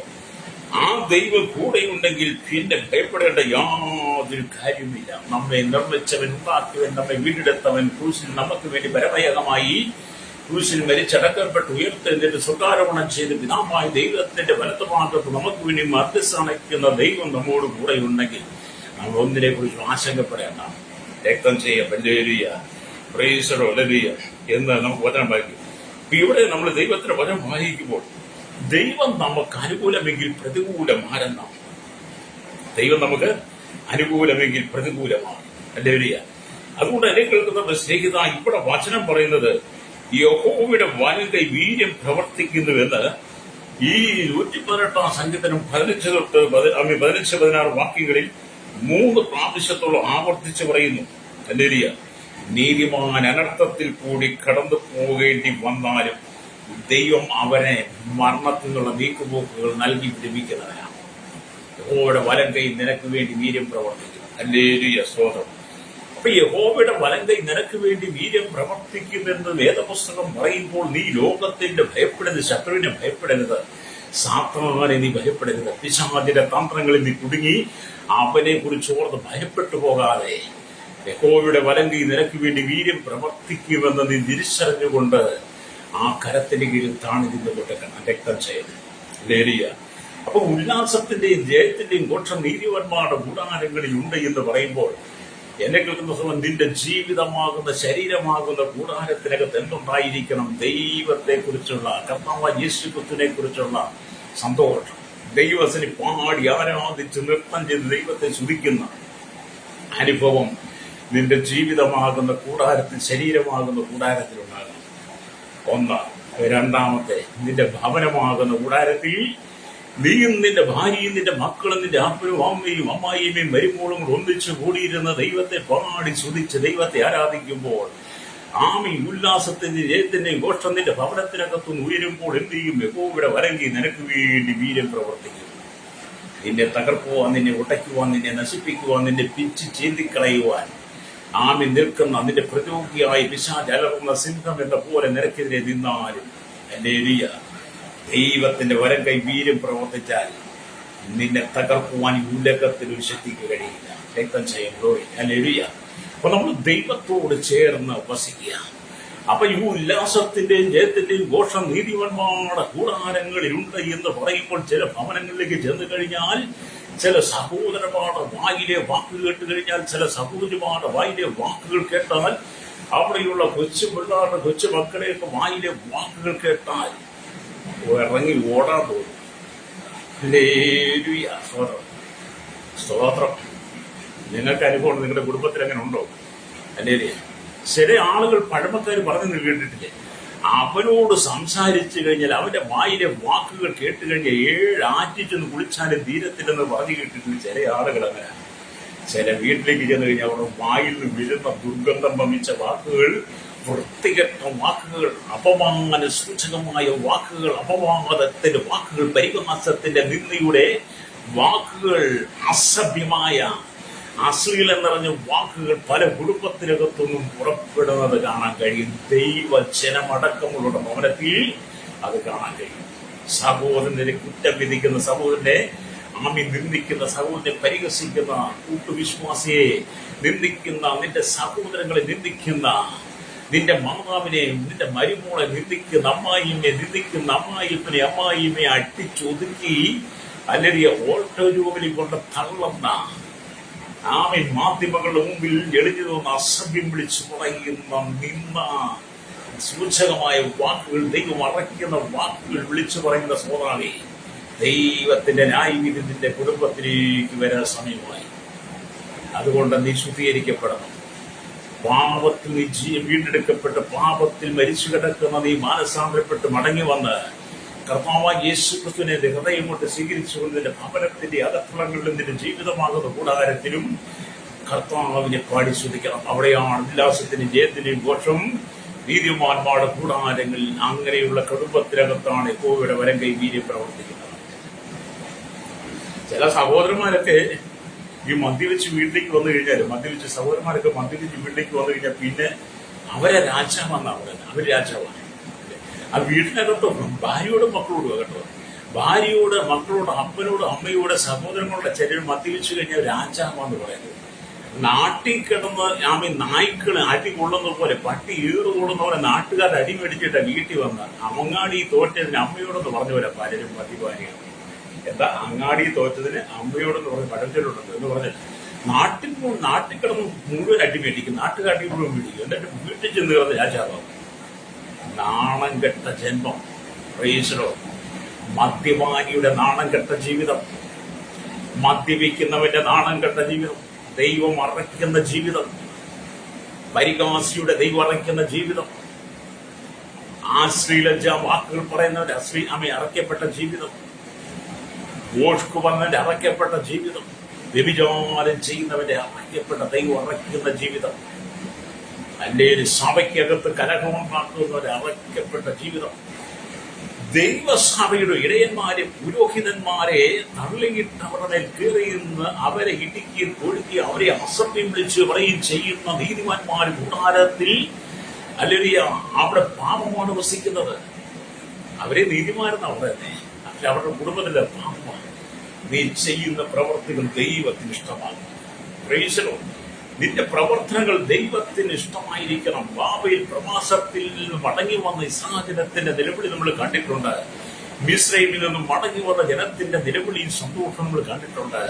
ആ ദൈവം കൂടെയുണ്ടെങ്കിൽ പിന്നെ ഭയപ്പെടേണ്ട യാതൊരു കാര്യമില്ല. നമ്മെ നിർമ്മിച്ചവൻ, ഉണ്ടാക്കിയവൻ, നമ്മെ വീണ്ടെടുത്തവൻ, ക്രൂശിൽ നമുക്ക് വേണ്ടി പരമയകമായി ക്രൂശിൽ മരിച്ചടക്കപ്പെട്ട് ഉയർത്തെഴുന്നേറ്റ് സ്വകാരോപണം ചെയ്ത് പിതാവായ ദൈവത്തിന്റെ വലത്തുഭാഗത്ത് നമുക്ക് വേണ്ടി മധ്യസ്ഥാനിക്കുന്ന ദൈവം നമ്മോട് കൂടെ ഉണ്ടെങ്കിൽ നമ്മൾ ഒന്നിനെ കുറിച്ച് ആശങ്കപ്പെടേണ്ട. രക്തം ചെയ്യാം. ഹല്ലേലൂയ. പ്രൈസ് ദി ഹല്ലേലൂയ എന്ന് നമുക്ക് വചനം വായിക്കും. ഇവിടെ നമ്മൾ ദൈവത്തിന്റെ വചനം വായിക്കുമ്പോൾ ദൈവം നമുക്ക് അനുകൂലമെങ്കിൽ പ്രതികൂലമാരെന്നാണ്. ദൈവം നമുക്ക് അനുകൂലമെങ്കിൽ പ്രതികൂലമാണ്. ഹല്ലേലൂയ. അതുകൊണ്ട് എന്നെ കേൾക്കുന്ന സ്നേഹിത, ഇവിടെ വചനം പറയുന്നത് യഹോവയുടെ വലങ്കൈ വീര്യം പ്രവർത്തിക്കുന്നുവെന്ന് ഈ 118 സംഗീതം 15-16 വാക്യങ്ങളിൽ 3 പ്രാവശ്യത്തോളം ആവർത്തിച്ച് പറയുന്നു. ഹല്ലേലൂയ. നീതിമാൻ അനർത്ഥത്തിൽ കൂടി കടന്നു പോകേണ്ടി വന്നാലും ദൈവം അവനെ മരണത്തിൽ നിന്നുള്ള നീക്കുപോക്കുകൾ നൽകി വിരമിക്കുന്നവനാണ്. യഹോവയുടെ വലം കൈ നിനക്ക് വേണ്ടി വീര്യം പ്രവർത്തിക്കും. ഹല്ലേലൂയ, സ്തോത്രം. അപ്പൊ യഹോവയുടെ വലം കൈ നിനക്ക് വേണ്ടി വീര്യം പ്രവർത്തിക്കുമെന്ന് വേദപുസ്തകം പറയുമ്പോൾ നീ ലോകത്തിന്റെ ഭയപ്പെടരുത്, ശത്രുവിനെ ഭയപ്പെടരുത്, സാത്താനെ നീ ഭയപ്പെടരുത്, പിശാചിന്റെ തന്ത്രങ്ങളിൽ നീ കുടുങ്ങി അവനെ കുറിച്ച് ഓർത്ത് ഭയപ്പെട്ടു പോകാതെ യഹോവയുടെ വലം കൈ നിനക്ക് വേണ്ടി വീര്യം പ്രവർത്തിക്കുമെന്ന് നീ തിരിച്ചറിഞ്ഞുകൊണ്ട് ആ കരത്തിന്റെ കീഴിൽ താണിരുന്ന് കൊട്ടക്കണം രക്തം ചെയ്ത്. ഹല്ലേലൂയ. അപ്പൊ ഉല്ലാസത്തിന്റെയും ജയത്തിന്റെയും ഘോഷം നീതിമാന്മാരുടെ കൂടാരങ്ങളിൽ ഉണ്ട് എന്ന് പറയുമ്പോൾ എന്നെ കേൾക്കുന്ന സമയം നിന്റെ ജീവിതമാകുന്ന ശരീരമാകുന്ന കൂടാരത്തിനകത്ത് എന്തുണ്ടായിരിക്കണം? ദൈവത്തെ കുറിച്ചുള്ള, കർത്താവായ യേശുക്രിസ്തുവിനെ കുറിച്ചുള്ള സന്തോഷം, ദൈവത്തിനെ പാടി ആരാധിച്ച് നൃത്തം ചെയ്ത് ദൈവത്തെ സ്തുതിക്കുന്ന അനുഭവം നിന്റെ ജീവിതമാകുന്ന കൂടാരത്തിൽ, ശരീരമാകുന്ന കൂടാരത്തിലുണ്ടാകണം. ഒന്ന്. രണ്ടാമത്തെ, നിന്റെ ഭവനമാകുന്ന കൂടാരത്തിൽ നീയും നിന്റെ ഭാര്യയും നിന്റെ മക്കളും നിന്റെ അപ്പനും അമ്മയും അമ്മായിയും മരുമോളും ഒന്നിച്ചു കൂടിയിരുന്ന ദൈവത്തെ പാടി സ്തുതിച്ച് ദൈവത്തെ ആരാധിക്കുമ്പോൾ ആമി ഉല്ലാസത്തിന്റെ ജയത്തിന്റെയും ഘോഷം നിന്റെ ഭവനത്തിനകത്തുനിന്ന് ഉയരുമ്പോൾ എന്ത് ചെയ്യും? യഹോവയുടെ വലങ്കി നിനക്ക് വേണ്ടി വീര്യം പ്രവർത്തിക്കും. നിന്നെ തകർക്കുവാൻ, നിന്നെ ഉടയ്ക്കുവാൻ, നിന്നെ നശിപ്പിക്കുവാൻ, നിന്നെ പിച്ച് ചീന്തിക്കളയുവാൻ ആമി നിൽക്കുന്ന നിന്റെ പ്രതിയോഗിയായ പിശാച് അലറുന്ന സിംഹം എന്ന പോലെ നിനക്കെതിരെ നിന്നാലും ഹല്ലേലൂയ, ദൈവത്തിന്റെ വലം കൈ വീര്യം പ്രവർത്തിച്ചാൽ നിന്നെ തകർക്കുവാൻ ഈ ഉലകത്തിൽ ഒരു ശക്തിക്ക് കഴിയില്ല. രക്തം ചെയ്യും. ഗ്ലോറി. ഹല്ലേലൂയ. അപ്പൊ നമ്മൾ ദൈവത്തോട് ചേർന്ന് വസിക്കുക. അപ്പൊ ഈ ഉല്ലാസത്തിന്റെയും ജയത്തിന്റെയും ഘോഷം നീതിമാന്മാരുടെ കൂടാരങ്ങളിലുണ്ട് എന്ന് പറയുമ്പോൾ ചില ഭവനങ്ങളിലേക്ക് ചെന്ന് കഴിഞ്ഞാൽ, ചില സഹോദരന്മാരുടെ വായിലെ വാക്ക് കേട്ട് കഴിഞ്ഞാൽ, ചില സഹോദരിമാരുടെ വായിലെ വാക്കുകൾ കേട്ടാൽ, അവിടെയുള്ള കൊച്ചു പിള്ളേരുടെ കൊച്ചു മക്കളെയൊക്കെ വായിലെ വാക്കുകൾ കേട്ടാൽ ഇറങ്ങി ഓടാൻ തോന്നും. ഹല്ലേലൂയ, സ്തോത്രം, സ്തോത്രം. നിങ്ങൾക്ക് അനുഭവം നിങ്ങളുടെ കുടുംബത്തിൽ അങ്ങനെ ഉണ്ടോ? ഹല്ലേലൂയ. ചില ആളുകൾ പഴമക്കാർ പറഞ്ഞു കേട്ടിട്ടില്ലേ, അവനോട് സംസാരിച്ചു കഴിഞ്ഞാൽ അവന്റെ വായിലെ വാക്കുകൾ കേട്ട് കഴിഞ്ഞാൽ 7 ആറ്റിച്ചെന്ന് കുളിച്ചാലും തീരത്തില്ലെന്ന് പറഞ്ഞു കേട്ടിട്ടുണ്ട്. ചില ആളുകൾ അങ്ങനെ. ചില വീട്ടിലേക്ക് ചെന്ന് കഴിഞ്ഞാൽ അവരുടെ വായിൽ നിന്ന് വീഴുന്ന ദുർഗന്ധം വമിച്ച വാക്കുകൾ, വൃത്തികെട്ട വാക്കുകൾ, അപമാന സൂചകമായ വാക്കുകൾ, അപവാദത്തിന്റെ വാക്കുകൾ, പരിഹാസത്തിന്റെ നിന്ദയുടെ വാക്കുകൾ, അസഭ്യമായ അശ്ലീലം നിറഞ്ഞ വാക്കുകൾ പല കുടുംബത്തിനകത്തൊന്നും പുറപ്പെടുന്നത് കാണാൻ കഴിയും. ദൈവജനമടക്കമുള്ള ഭവനത്തിൽ അത് കാണാൻ കഴിയും. സഹോദരനെ കുറ്റം വിധിക്കുന്ന, സഹോദരനെ ആമി നിന്ദിക്കുന്ന, സഹോദരനെ പരിഹസിക്കുന്ന, കൂട്ടുവിശ്വാസിയെ നിന്ദിക്കുന്ന, നിന്റെ സഹോദരങ്ങളെ നിന്ദിക്കുന്ന, നിന്റെ മാതാവിനെ, നിന്റെ മരുമോളെ നിന്ദിക്കുന്ന, അമ്മായിമ്മയെ നിന്ദിക്കുന്ന, അമ്മായിമ്മയെ അട്ടിച്ചൊതുക്കി അല്ലെങ്കിൽ ഓട്ടോ ജോലി കൊണ്ട് തള്ളുന്ന ആമി മാധ്യമങ്ങളുടെ മുമ്പിൽ എളിഞ്ഞു തോന്നുന്ന അസഭ്യം വിളിച്ചു പറയുന്ന നിന്ന സൂചകമായ വാക്കുകൾ, ദൈവം അറയ്ക്കുന്ന വാക്കുകൾ വിളിച്ചു പറയുന്ന സോദാവി, ദൈവത്തിന്റെ ന്യായവിധി നിന്റെ കുടുംബത്തിലേക്ക് വരാൻ സമയമായി. അതുകൊണ്ട് നീ ശുദ്ധീകരിക്കപ്പെടണം. പാപത്തിൽ നീ വീണ്ടെടുക്കപ്പെട്ട് പാപത്തിൽ മരിച്ചു കിടക്കുന്ന നീ മാനസാന്തരപ്പെട്ട് മടങ്ങി വന്ന് കർത്താവായ യേശുക്രിസ്തുവിനെ ഹൃദയം കൊണ്ട് സ്വീകരിച്ചുകൊണ്ട് നിന്റെ ഭവനത്തിന്റെ അകത്തളങ്ങളിലും നിന്റെ ജീവിതമാകുന്ന കൂടാരത്തിലും കർത്താവിനെ പാടി സ്തുതിക്കണം. അവിടെയാണ് ഉല്ലാസത്തിന്റെയും ജയത്തിന്റെയും ഘോഷം നീതിമാന്മാരുടെ കൂടാരങ്ങളിൽ. അങ്ങനെയുള്ള കുടുംബത്തിനകത്താണ് യഹോവയുടെ വലം കൈ വീര്യം പ്രവർത്തിക്കുന്നത്. ചില സഹോദരന്മാരൊക്കെ ഈ മദ്യവെച്ച് വീട്ടിലേക്ക് വന്നു കഴിഞ്ഞാൽ, മദ്യവെച്ച് സഹോദരന്മാരൊക്കെ മദ്യവെച്ച് വീട്ടിലേക്ക് വന്നു കഴിഞ്ഞാൽ പിന്നെ അവരെ രാജാവാന്നാ പറയുന്നത്. അവർ രാജാവാണ്. ആ വീട്ടിനകത്ത് ഭാര്യയോടും മക്കളോടും കേട്ടോ, ഭാര്യയോട്, മക്കളോട്, അപ്പനോട്, അമ്മയോട്, സഹോദരങ്ങളുടെ ശരീരം മദ്യവെച്ച് കഴിഞ്ഞാൽ രാജാവാന്ന് പറയുന്നത്. നാട്ടിൽ കിടന്ന് ആമി നായ്ക്കള് അടി കൊള്ളുന്ന പോലെ, പട്ടി ഈറ് കൊള്ളുന്ന പോലെ നാട്ടുകാർ അടി മേടിച്ചിട്ട് വീട്ടിൽ വന്ന് അങ്ങാടി തോറ്റതിന് അമ്മയോടെന്ന് പറഞ്ഞ പലരും മദ്യപാനിയാണ്. എന്താ അങ്ങാടി തോറ്റതിന് അമ്മയോടെന്ന് പറഞ്ഞ് പഴഞ്ചൊല്ലുണ്ട് എന്ന് പറഞ്ഞാൽ നാട്ടിൽ കിടന്ന് മുഴുവൻ അടി മേടിക്കും, നാട്ടുകാട്ടി മുഴുവൻ മേടിക്കും, എന്നിട്ട് വീട്ടിൽ ചെന്ന് കിടന്ന് രാജാവാകും. നാണം കെട്ട ജന്മം. പ്രൈസലോ. മദ്യപാനിയുടെ നാണം കെട്ട ജീവിതം, മദ്യപിക്കുന്നവന്റെ നാണം കെട്ട ജീവിതം, ദൈവം അറയ്ക്കുന്ന ജീവിതം, പരിഹാസിയുടെ ദൈവം അറയ്ക്കുന്ന ജീവിതം, ആശ്ലീലജ വാക്കുകൾ പറയുന്നവന്റെ അറയ്ക്കപ്പെട്ട ജീവിതം, ഓഷ്കു പറഞ്ഞവന്റെ അറയ്ക്കപ്പെട്ട ജീവിതം, വ്യഭിചാരം ചെയ്യുന്നവന്റെ അറയ്ക്കപ്പെട്ട ദൈവം അറയ്ക്കുന്ന ജീവിതം, അല്ലെങ്കിൽ സഭയ്ക്കകത്ത് കലഹമുണ്ടാക്കുന്ന ഒരു അറയ്ക്കപ്പെട്ട ജീവിതം. ദൈവസഭയുടെ ഇടയന്മാരെ പുരോഹിതന്മാരെ തള്ളിയിട്ട് അവരുടെ മേൽ കയറിയുന്ന അവരെ ഇടുക്കി കൊഴുക്കി അവരെ അസഭ്യം വിളിച്ച് പറയും ചെയ്യുന്ന നീതിമാന്മാർ കൂടാരത്തിൽ അല്ലെങ്കിൽ അവിടെ പാപമാണ് വസിക്കുന്നത്. അവരെ നീതിമാരെന്നാണ് പറയുന്നത്. പക്ഷെ അവരുടെ കുടുംബത്തിലെ പാപമാണ്. നീ ചെയ്യുന്ന പ്രവർത്തികൾ ദൈവത്തിന് ഇഷ്ടമാകും. പ്രൈസലോ, നിന്റെ പ്രവർത്തനങ്ങൾ ദൈവത്തിന് ഇഷ്ടമായിരിക്കണം. ബാബയിൽ പ്രവാസത്തിൽ നിന്ന് മടങ്ങി വന്ന ഇസ്രായേലിന്റെ നിലവിളി നമ്മൾ കണ്ടിട്ടുണ്ട്. മിസ്രൈമിൽ നിന്നും മടങ്ങി വന്ന ജനത്തിന്റെ നിലവിളിയും സന്തോഷം നമ്മൾ കണ്ടിട്ടുണ്ട്.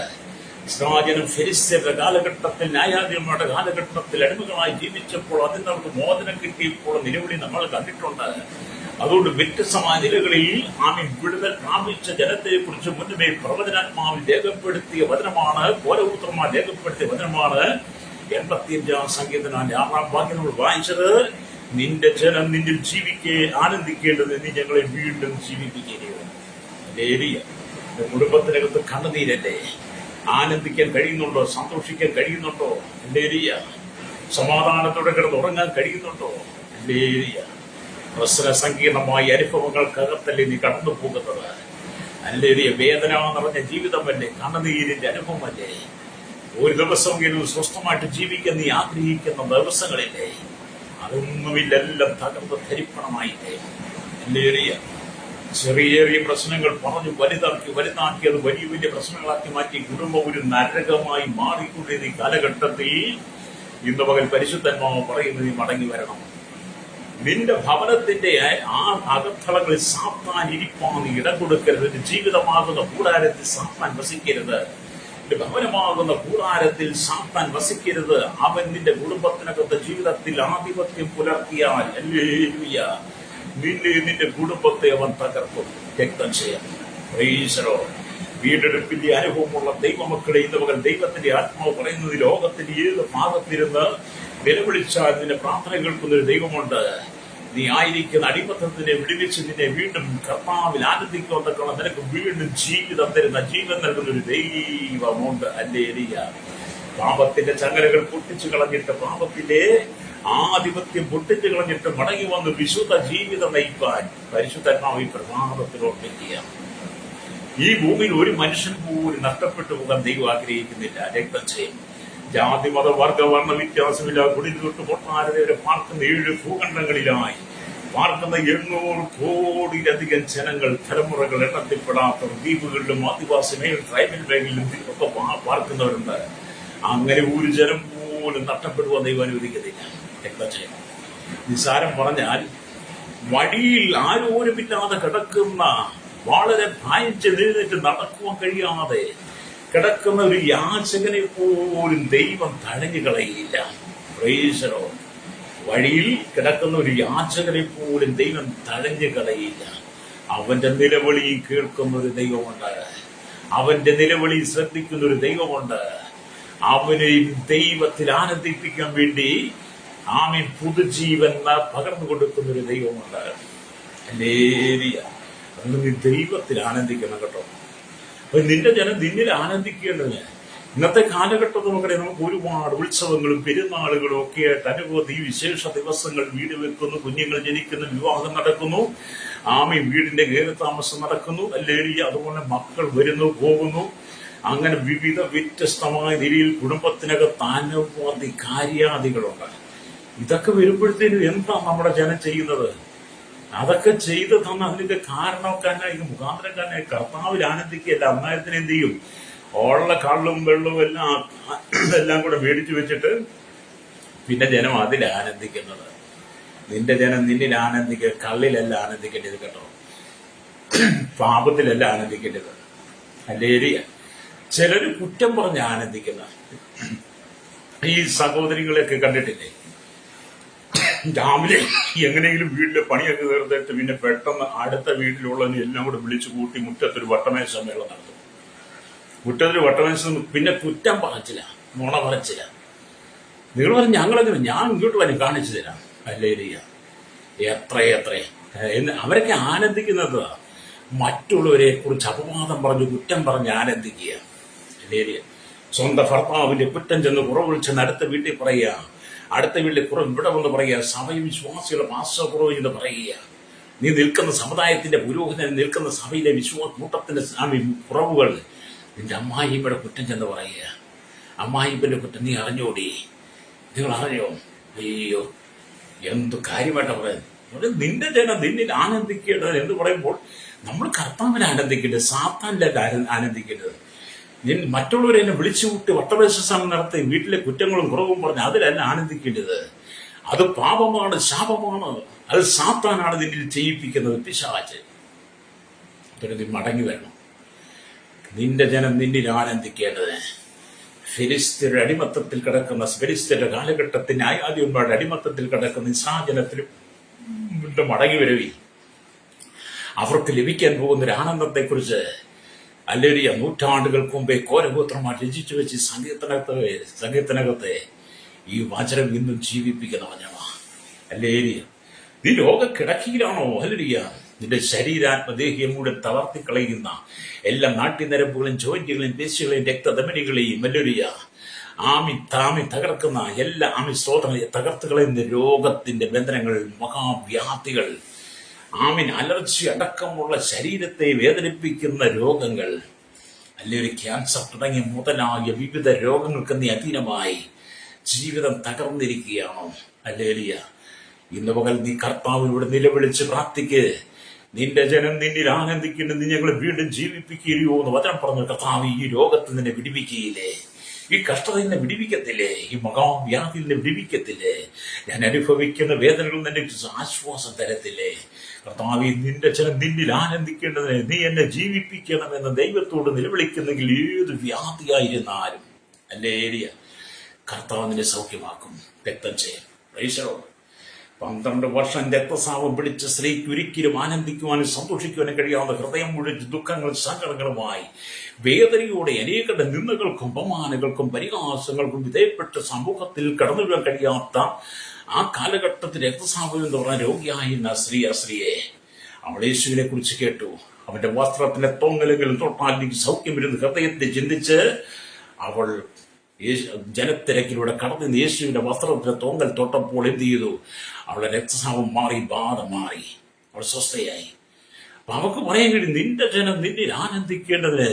ഇസ്രായേലും ഫെലിസ്ത്യരുടെ കാലഘട്ടത്തിൽ, ന്യായാധിപന്മാരുടെ കാലഘട്ടത്തിൽ അടിമകളായി ജീവിച്ചപ്പോൾ അതിന് അവർക്ക് മോചനം കിട്ടിയപ്പോൾ നിലവിളി നമ്മൾ കണ്ടിട്ടുണ്ട്. അതുകൊണ്ട് വ്യത്യസ്തമായ നിലകളിൽ വിടുതൽ പ്രാപിച്ച ജനത്തെ കുറിച്ച് മുന്നമേ പ്രവചനാത്മാവിൽ രേഖപ്പെടുത്തിയ വചനമാണ്, കോലപുത്രന്മാർ രേഖപ്പെടുത്തിയ വചനമാണ് 85-ാം സങ്കീർത്തനത്തിന്റെ 6-ാം വാക്യം നമ്മൾ വായിച്ചത്. നിന്റെ ജനം നിന്നിൽ ആനന്ദിക്കേണ്ടത് നീ ഞങ്ങളെ വീണ്ടും ജീവിപ്പിക്കുകയോ. കുടുംബത്തിനകത്ത് കണ്ണുനീരല്ലേ? ആനന്ദിക്കാൻ കഴിയുന്നുണ്ടോ? സന്തോഷിക്കാൻ കഴിയുന്നുണ്ടോ? സമാധാനത്തോടെ കിടന്ന് ഉറങ്ങാൻ കഴിയുന്നുണ്ടോ? പ്രശ്ന സങ്കീർണമായ അനുഭവങ്ങൾക്കകത്തല്ലേ നീ കടന്നു പോകുന്നത്? അല്ലേറിയ വേദന നിറഞ്ഞ ജീവിതമല്ലേ? കണ്ണുനീരിന്റെ അനുഭവമല്ലേ? ഒരു ദിവസമെങ്കിലും സ്വസ്ഥമായിട്ട് ജീവിക്കാൻ നീ ആഗ്രഹിക്കുന്ന ദിവസങ്ങളില്ലേ? അതൊന്നുമില്ലെല്ലാം തകർന്ന് ധരിപ്പണമായില്ലേ? അല്ലേറിയ ചെറിയ ചെറിയ പ്രശ്നങ്ങൾ പറഞ്ഞു വലുതാക്കി അത് വലിയ വലിയ പ്രശ്നങ്ങളാക്കി മാറ്റി കുടുംബം ഒരു നരകമായി മാറിക്കൊണ്ടിരുന്ന ഈ കാലഘട്ടത്തിൽ ഇന്ന് പകൽ പരിശുദ്ധന്മാവ് പറയുന്നത് നീ മടങ്ങി വരണം. നിന്റെ ഭവനത്തിന്റെ ആ അകത്തളങ്ങളിൽ സാത്താൻ ഇരിപ്പാൻ ഇടം കൊടുക്കരുത്. നിന്റെ ജീവിതമാകുന്ന കൂടാരത്തിൽ സാത്താൻ വസിക്കരുത്. നിന്റെ ഭവനമാകുന്ന കൂടാരത്തിൽ സാത്താൻ വസിക്കരുത്. അവൻ നിന്റെ കുടുംബത്തിനകത്ത് ജീവിതത്തിൽ ആധിപത്യം പുലർത്തിയാൽ നിന്റെ കുടുംബത്തെ അവൻ തകർക്കും. രക്തം ചെയ്യാം. വീണ്ടെടുപ്പിന്റെ അനുഭവമുള്ള ദൈവമക്കളെ ഇന്ന് പകൽ ദൈവത്തിന്റെ ആത്മാവ് പറയുന്നത്, ലോകത്തിന്റെ ഏത് ഭാഗത്തിരുന്ന് നിലവിളിച്ചാൽ നിന്റെ പ്രാർത്ഥന കേൾക്കുന്നൊരു ദൈവമുണ്ട്. നീ ആയിരിക്കുന്ന അടിമത്തത്തിനെ വിടുവിച്ച് നിന്നെ വീണ്ടും കർത്താവിൽ ആനന്ദിക്കൊണ്ടൊക്കെ നിനക്ക് വീണ്ടും ജീവിതം തരുന്ന, ജീവൻ നൽകുന്ന ഒരു ദൈവമുണ്ട്. അല്ലേലിയ. പാപത്തിന്റെ ചങ്ങലകൾ പൊട്ടിച്ചു കളഞ്ഞിട്ട്, പാപത്തിന്റെ ആധിപത്യം പൊട്ടിച്ചു കളഞ്ഞിട്ട് മടങ്ങി വന്ന് വിശുദ്ധ ജീവിതം നയിക്കാൻ പരിശുദ്ധാത്മാവ് ഈ പ്രഭാതത്തിലോർമ്മിക്കുക. ഈ ഭൂമിയിൽ ഒരു മനുഷ്യൻ പോലും നഷ്ടപ്പെട്ടു പോകാൻ ദൈവം ആഗ്രഹിക്കുന്നില്ല. രക്തം ചെയ്യും. ജാതി മത വർഗ വർണ്ണ വ്യത്യാസമില്ല. കുടിൽ തൊട്ട് പൊട്ടാരത വരെ പാർക്കുന്ന 7 ഭൂഖണ്ഡങ്ങളിലായി പാർക്കുന്ന 800 കോടിയിലധികം ജനങ്ങൾ, തലമുറകൾ എണ്ണത്തിൽപ്പെടാത്ത ദ്വീപുകളിലും ആദിവാസി ട്രൈബൽ മേഖലയിലും ഒക്കെ പാർക്കുന്നവരുണ്ട്. അങ്ങനെ ഒരു ജനം പോലും നഷ്ടപ്പെടുവാൻ ദൈവം അനുവദിക്കുന്നില്ല. രക്തചയം നിസാരം പറഞ്ഞാൽ വഴിയിൽ ആരോരുമില്ലാതെ കിടക്കുന്ന, വളരെ ഭയച്ചെഴുന്നേറ്റ് നടക്കുവാൻ കഴിയാതെ കിടക്കുന്ന ഒരു യാചകനെ പോലും ദൈവം തഴഞ്ഞു കളയില്ല. പ്രൈസലോ. വഴിയിൽ കിടക്കുന്ന ഒരു യാചകനെ പോലും ദൈവം തഴഞ്ഞു കളയില്ല. അവന്റെ നിലവിളി കേൾക്കുന്ന ഒരു ദൈവമുണ്ട്. അവന്റെ നിലവിളി ശ്രദ്ധിക്കുന്ന ഒരു ദൈവമുണ്ട്. അവനെ ദൈവത്തിൽ ആനന്ദിപ്പിക്കാൻ വേണ്ടി പുതുജീവൻ പകർന്നു കൊടുക്കുന്ന ഒരു ദൈവമുണ്ട്. നീ ദൈവത്തിൽ ആനന്ദിക്കണം കേട്ടോ. നിന്റെ ജനം നിന്നിൽ ആനന്ദിക്കേണ്ടത്. ഇന്നത്തെ കാലഘട്ടത്തിൽ നമുക്ക് ഒരുപാട് ഉത്സവങ്ങളും പെരുന്നാളുകളും ഒക്കെ ആയിട്ട് അനവധി വിശേഷ ദിവസങ്ങൾ വീട് വെക്കുന്നു, കുഞ്ഞുങ്ങൾ ജനിക്കുന്നു, വിവാഹം നടക്കുന്നു, വീടിന്റെ കയറിത്താമസം നടക്കുന്നു. അല്ലേലൂയ. അതുപോലെ മക്കൾ വരുന്നു പോകുന്നു. അങ്ങനെ വിവിധ വ്യത്യസ്തമായ നിലയിൽ കുടുംബത്തിനകത്ത് അനവധി കാര്യാദികളുണ്ട്. ഇതൊക്കെ വരുമ്പോഴത്തേനും എന്താ നമ്മുടെ ജനം ചെയ്യുന്നത്? അതൊക്കെ ചെയ്ത് തന്ന അതിന്റെ കാരണക്കാരനായി, മുഖാന്തരക്കാരനായി കർത്താവിൽ ആനന്ദിക്കുകയല്ല. അന്നേരത്തിന് എന്ത് ചെയ്യും? ഉള്ള കള്ളും വെള്ളവും എല്ലാം കൂടെ മേടിച്ചു വെച്ചിട്ട് പിന്നെ ജനം അതിൽ ആനന്ദിക്കുന്നത്. നിന്റെ ജനം നിന്നിൽ ആനന്ദിക്കുക. കള്ളിലല്ല ആനന്ദിക്കേണ്ടത് കേട്ടോ, പാപത്തിലല്ല ആനന്ദിക്കേണ്ടത്. അല്ലേരിയ. ചിലര് കുറ്റം പറഞ്ഞ് ആനന്ദിക്കുന്ന ഈ സഹോദരികളെയൊക്കെ കണ്ടിട്ടില്ലേ? രാവിലെ എങ്ങനെയെങ്കിലും വീട്ടിലെ പണിയൊക്കെ തീർത്തിട്ട് പിന്നെ പെട്ടെന്ന് അടുത്ത വീട്ടിലുള്ളതിനെ എല്ലാം കൂടെ വിളിച്ചു കൂട്ടി മുറ്റത്തൊരു വട്ടമേശ മേളം നടത്തും. മുറ്റത്തൊരു വട്ടമേശ, പിന്നെ കുറ്റം പറച്ചില്ല, നുണ പറച്ചില്ല. നിങ്ങൾ പറഞ്ഞു ഞങ്ങളെങ്ങനെ, ഞാൻ ഇങ്ങോട്ട് വരും കാണിച്ചു തരാം. അല്ലേരിയ. എത്ര അവരൊക്കെ ആനന്ദിക്കുന്നത് മറ്റുള്ളവരെ കുറിച്ച് അപവാദം പറഞ്ഞ് കുറ്റം പറഞ്ഞ് ആനന്ദിക്കുക. അല്ലേരിയ. സ്വന്തം ഭർത്താവിന്റെ കുറ്റം ചെന്ന് കുറവ് ചെന്ന് അടുത്ത വീട്ടിൽ പറയുക. അടുത്ത വീട്ടിലെ കുറവ് ഇവിടെ വന്ന് പറയുക, സഭയിൽ വിശ്വാസികളുടെ പാർശ്വക്കുറവ് എന്ന് പറയുക. നീ നിൽക്കുന്ന സമുദായത്തിന്റെ പുരോഹിതൻ നിൽക്കുന്ന സഭയിലെ വിശ്വാസ കൂട്ടത്തിന്റെ കുറവുകൾ നിന്റെ അമ്മായിയുടെ കുറ്റം ചെന്ന് പറയുക. അമ്മായിപ്പന്റെ കുറ്റം നീ അറിഞ്ഞോടി, നിങ്ങൾ അറിഞ്ഞോ? അയ്യോ, എന്ത് കാര്യമായിട്ടാണ് പറയുന്നത്. നിന്റെ ജനം നിന്നിൽ ആനന്ദിക്കേണ്ടത് എന്ന് പറയുമ്പോൾ നമ്മൾ കർത്താവിനെ ആനന്ദിക്കേണ്ടത്, സാത്താനിലെ ആനന്ദിക്കേണ്ടത്. മറ്റുള്ളവരെ എന്നെ വിളിച്ചുകൂട്ടി വട്ടപരിശ്രമം നടത്തി വീട്ടിലെ കുറ്റങ്ങളും കുറവും പറഞ്ഞ് അതിലല്ല ആനന്ദിക്കേണ്ടത്. അത് പാപമാണ്, ശാപമാണ്. അത് സാത്താനാണ് നിന്നിൽ ചെയ്യിപ്പിക്കുന്നത്, പിശാച്. നീ മടങ്ങി വരണം. നിന്റെ ജനം നിന്നിൽ ആനന്ദിക്കേണ്ടത്. ഫിലിസ്ത്യരുടെ അടിമത്തത്തിൽ കിടക്കുന്ന, ഫിലിസ്ത്യരുടെ കാലഘട്ടത്തിൽ ന്യായാധിപന്മാരുടെ അടിമത്തത്തിൽ കിടക്കുന്ന ഇസ്രായേലിലും മടങ്ങി വരവി. അവർക്ക് ലഭിക്കാൻ പോകുന്ന ഒരു ആനന്ദത്തെക്കുറിച്ച് അല്ലേലിയ നൂറ്റാണ്ടുകൾക്ക് മുമ്പേ കോരഗോത്രമാർ രചിച്ചു വെച്ച് സംഗീതത്തിനകത്തെ ഈ വചനം ഇന്നും ജീവിപ്പിക്കുന്ന വചനമാ. അല്ലേലിയ, നീ ലോകക്കിടക്കിയിലാണോ? അല്ലേലിയ, നിന്റെ ശരീരാത്മദേഹിയെ മുഴുവൻ തളർത്തിക്കളയുന്ന എല്ലാ നാട്യനരമ്പുകളും ജോയിന്റുകളെയും പേശികളെയും രക്തധമനികളെയും അല്ലേലിയ താമി തകർക്കുന്ന എല്ലാ സ്രോതങ്ങളെ തകർത്ത് കളയുന്ന രോഗത്തിന്റെ ബന്ധനങ്ങൾ, മഹാവ്യാധികൾ, അലർജി അടക്കമുള്ള ശരീരത്തെ വേദനിപ്പിക്കുന്ന രോഗങ്ങൾ, അല്ലെങ്കിൽ ക്യാൻസർ തുടങ്ങിയ മുതലായ വിവിധ രോഗങ്ങൾക്ക് നീ അധീനമായി ജീവിതം തകർന്നിരിക്കുകയാണോ? അല്ലേലിയ, ഇന്ന് പകൽ നീ കർത്താവിനോട് നിലവിളിച്ച് പ്രാർത്ഥിക്ക്. നിന്റെ ജനം നിന്നിൽ ആനന്ദിക്കുന്നു, നീ ഞങ്ങളെ വീണ്ടും ജീവിപ്പിക്കുകയോ എന്ന് വചനം പറഞ്ഞു. കർത്താവ്, ഈ രോഗത്തിൽ നിന്നെ വിടിവിക്കുകയില്ലേ? ഈ കഷ്ടത നിന്നെ വിടിവിക്കത്തില്ലേ? ഈ മഹാവ്യാധി നിന്നെ വിടിവിക്കത്തില്ലേ? ഞാൻ അനുഭവിക്കുന്ന വേദനകൾ നിന്നെ ആശ്വാസം തരത്തില്ലേ? കർത്താവ്, നിന്റെ ജനം നിന്നിൽ ആനന്ദിക്കേണ്ടതിന് നീ എന്നെ ജീവിപ്പിക്കണമെന്ന് ദൈവത്തോട് നിലവിളിക്കുന്നെങ്കിൽ ഏത് വ്യാധിയായിരുന്നാലും അല്ലേലിയ, കർത്താവ് നിന്നെ സൗഖ്യമാക്കും, രക്തം ചെയ്യും. 12 വർഷം രക്തസ്രാവം പിടിച്ച സ്ത്രീക്ക് ഒരിക്കലും ആനന്ദിക്കുവാനും സന്തോഷിക്കുവാനും കഴിയാവുന്ന ഹൃദയം മുഴുവൻ ദുഃഖങ്ങളും സങ്കടങ്ങളുമായി വേദനയോടെ അനേകരുടെ നിന്ദകൾക്കും അപമാനങ്ങൾക്കും പരിഹാസങ്ങൾക്കും വിധേയപ്പെട്ട് സമൂഹത്തിൽ കടന്നുവിടാൻ കഴിയാത്ത ആ കാലഘട്ടത്തിൽ രക്തസ്രാവം എന്ന് പറഞ്ഞ രോഗിയായിരുന്ന സ്ത്രീയെ അവൾ യേശുവിനെ കുറിച്ച് കേട്ടു. അവന്റെ വസ്ത്രത്തിന്റെ തൊങ്ങലെങ്കിലും തൊട്ടാൽ സൗഖ്യം വരുന്ന ഹൃദയത്തെ ചിന്തിച്ച് അവൾ ജനത്തിരക്കിലൂടെ കടന്നു യേശുവിന്റെ വസ്ത്രത്തിന്റെ തൊങ്ങൽ തൊട്ടപ്പോൾ എന്ത് ചെയ്തു? അവളുടെ രക്തസ്രാവം മാറി, ബാധ മാറി, അവൾ സ്വസ്ഥയായി. അപ്പൊ അവൾക്ക് പറയാൻ കഴിയും, നിന്റെ ജനം നിന്നിൽ ആനന്ദിക്കേണ്ടത്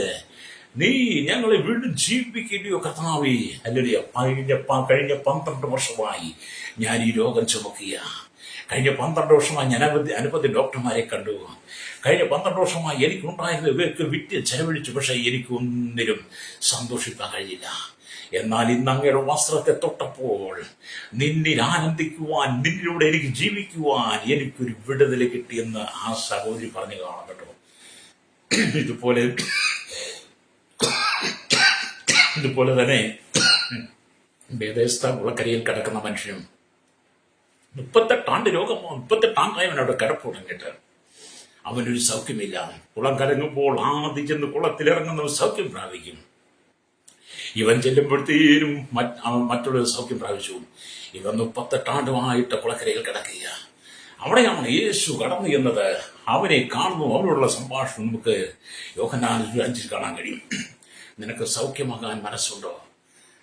നീ ഞങ്ങളെ വീണ്ടും ജീവിപ്പിക്കുകയോ കർത്താവേ. അല്ലെ, കഴിഞ്ഞ 12 വർഷമായി ഞാൻ ഈ രോഗം ചുമക്കുക. കഴിഞ്ഞ 12 വർഷമായി ഞാൻ അനവധി ഡോക്ടർമാരെ കണ്ടു. കഴിഞ്ഞ 12 വർഷമായി എനിക്കുണ്ടായിരുന്ന വിറ്റ് ചെലവഴിച്ചു. പക്ഷെ എനിക്കൊന്നിലും സന്തോഷിക്കാൻ കഴിഞ്ഞില്ല. എന്നാൽ ഇന്ന് അങ്ങയുടെ വസ്ത്രത്തെ തൊട്ടപ്പോൾ നിന്നിൽ ആനന്ദിക്കുവാൻ, നിന്നിലൂടെ എനിക്ക് ജീവിക്കുവാൻ എനിക്കൊരു വിടുതൽ കിട്ടിയെന്ന് ആ സഹോദരി പറഞ്ഞു കാണാം കേട്ടോ. ഇതുപോലെ തന്നെ ബേദേസ്ത കുളക്കരയിൽ കിടക്കുന്ന മനുഷ്യനും 38 രോഗം, 38 അവനവിടെ കിടപ്പ് തുടങ്ങിയിട്ട് അവനൊരു സൗഖ്യമില്ല. കുളം കലങ്ങുമ്പോൾ ആദ്യം ചെന്ന് കുളത്തിലിറങ്ങുന്നവൻ സൗഖ്യം പ്രാപിക്കും. ഇവൻ ചെല്ലുമ്പോഴത്തേനും മറ്റുള്ളവർ സൗഖ്യം പ്രാപിച്ചു. ഇവൻ 38 കുളക്കരയിൽ കിടക്കുക. അവിടെയാണ് യേശു കടന്നു എന്നത്. അവനെ കാണുന്നു, അവനോടുള്ള സംഭാഷണം നമുക്ക് യോഹന്നാൻ 5 കാണാൻ കഴിയും. നിനക്ക് സൗഖ്യമാകാൻ മനസ്സുണ്ടോ?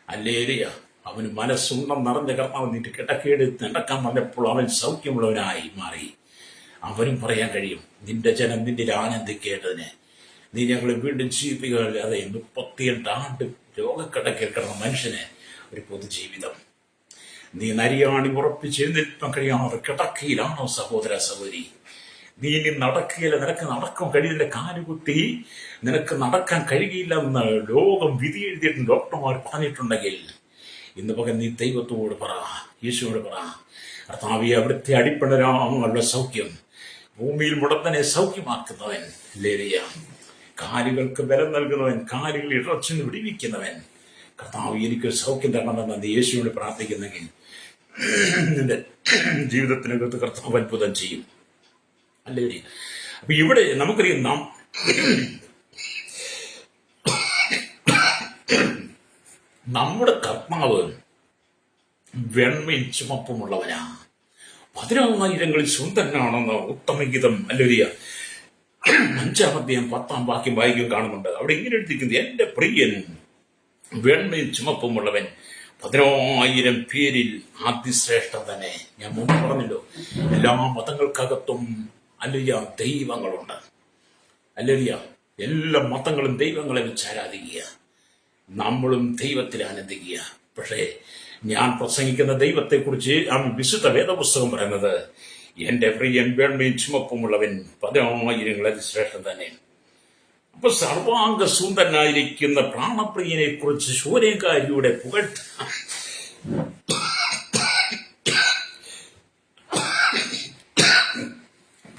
അല്ലേലിയ, അവന് മനസ്സുണ്ടെന്ന് നിറഞ്ഞ കർത്താവ് നിന്റെ കിടക്കെടുത്ത് നടക്കാൻ വന്നപ്പോൾ അവൻ സൗഖ്യമുള്ളവനായി മാറി. അവനും പറയാൻ കഴിയും, നിന്റെ ജനം നിന്നിൽ ആനന്ദിക്കേണ്ടതിന് നീ ഞങ്ങളെ വീണ്ടും ജീവിപ്പിക്കുക. അതെ, 38 രോഗക്കിടക്കിൽ കിടന്ന മനുഷ്യന് ഒരു പൊതുജീവിതം. നീ നരിയാണി ഉറപ്പിച്ച് എഴുന്നേൽക്കാൻ കഴിയാതെ കിടക്കയിലാണോ സഹോദര സഹോദരി? നീ ഇനി നടക്കുകയില്ല, നിനക്ക് നടക്കാൻ കഴിയില്ല, കാലുകുത്തി നിനക്ക് നടക്കാൻ കഴിയില്ലെന്ന് ലോകം വിധി എഴുതിയിട്ട് ഡോക്ടർമാർ പറഞ്ഞിട്ടുണ്ടെങ്കിൽ ഇന്ന് പകൽ നീ ദൈവത്തോട് പറ, യേശുവോട് പറ, കർത്താവേ, അവിടുത്തെ അടിപ്പണരാമുള്ള സൗഖ്യം, ഭൂമിയിൽ മുടന്തനെ സൗഖ്യമാക്കുന്നവൻ, ലേലിയ കാലുകൾക്ക് ബലം നൽകുന്നവൻ, കാലുകൾ ഇറച്ചിന് വിടിവിക്കുന്നവൻ, കർത്താവ് എനിക്കൊരു സൗഖ്യം തരണമെന്ന് നീ യേശുവിനോട് പ്രാർത്ഥിക്കുന്നെങ്കിൽ നിന്റെ ജീവിതത്തിനകത്ത് കർത്താവ് അത്ഭുതം ചെയ്യും. അല്ലേ? അപ്പൊ ഇവിടെ നമുക്കറിയാം, നമ്മുടെ കർത്താവ് വെണ്മയും ചുമപ്പുമുള്ളവനാ, 10,000 സുന്ദരനാണെന്ന് ഉത്തമഗീതം അല്ലേലിയ 5-ാം അധ്യായം 10-ാം വാക്യം വായിക്കും കാണുന്നുണ്ട്. അവിടെ ഇങ്ങനെ എഴുതിയിരിക്കുന്നത്, എന്റെ പ്രിയൻ വെണ്മയും ചുമപ്പുമുള്ളവൻ, 10,000 പേരിൽ അതിശ്രേഷ്ഠം തന്നെ. ഞാൻ മുമ്പ് പറഞ്ഞല്ലോ, എല്ലാ മതങ്ങൾക്കകത്തും അല്ലിയ ദൈവങ്ങളുണ്ട്. അല്ലിയ എല്ലാ മതങ്ങളും ദൈവങ്ങളെ വെച്ച് ആരാധിക്കുക. നമ്മളും ദൈവത്തിൽ ആനന്ദിക്കുക. പക്ഷേ ഞാൻ പ്രസംഗിക്കുന്ന ദൈവത്തെക്കുറിച്ച് ആ വിശുദ്ധ വേദപുസ്തകം പറയുന്നത്, എന്റെ പ്രിയൻ വെണ്മയും ചുമപ്പുമുള്ളവൻ 10,000 ശ്രേഷ്ഠം തന്നെ. അപ്പൊ സർവാംഗ സുന്ദരനായിരിക്കുന്ന പ്രാണപ്രിയനെ കുറിച്ച് ശൂര്യകാരിയുടെ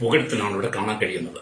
പുകഴ്ത്തലാണ് ഇവിടെ കാണാൻ കഴിയുന്നത്.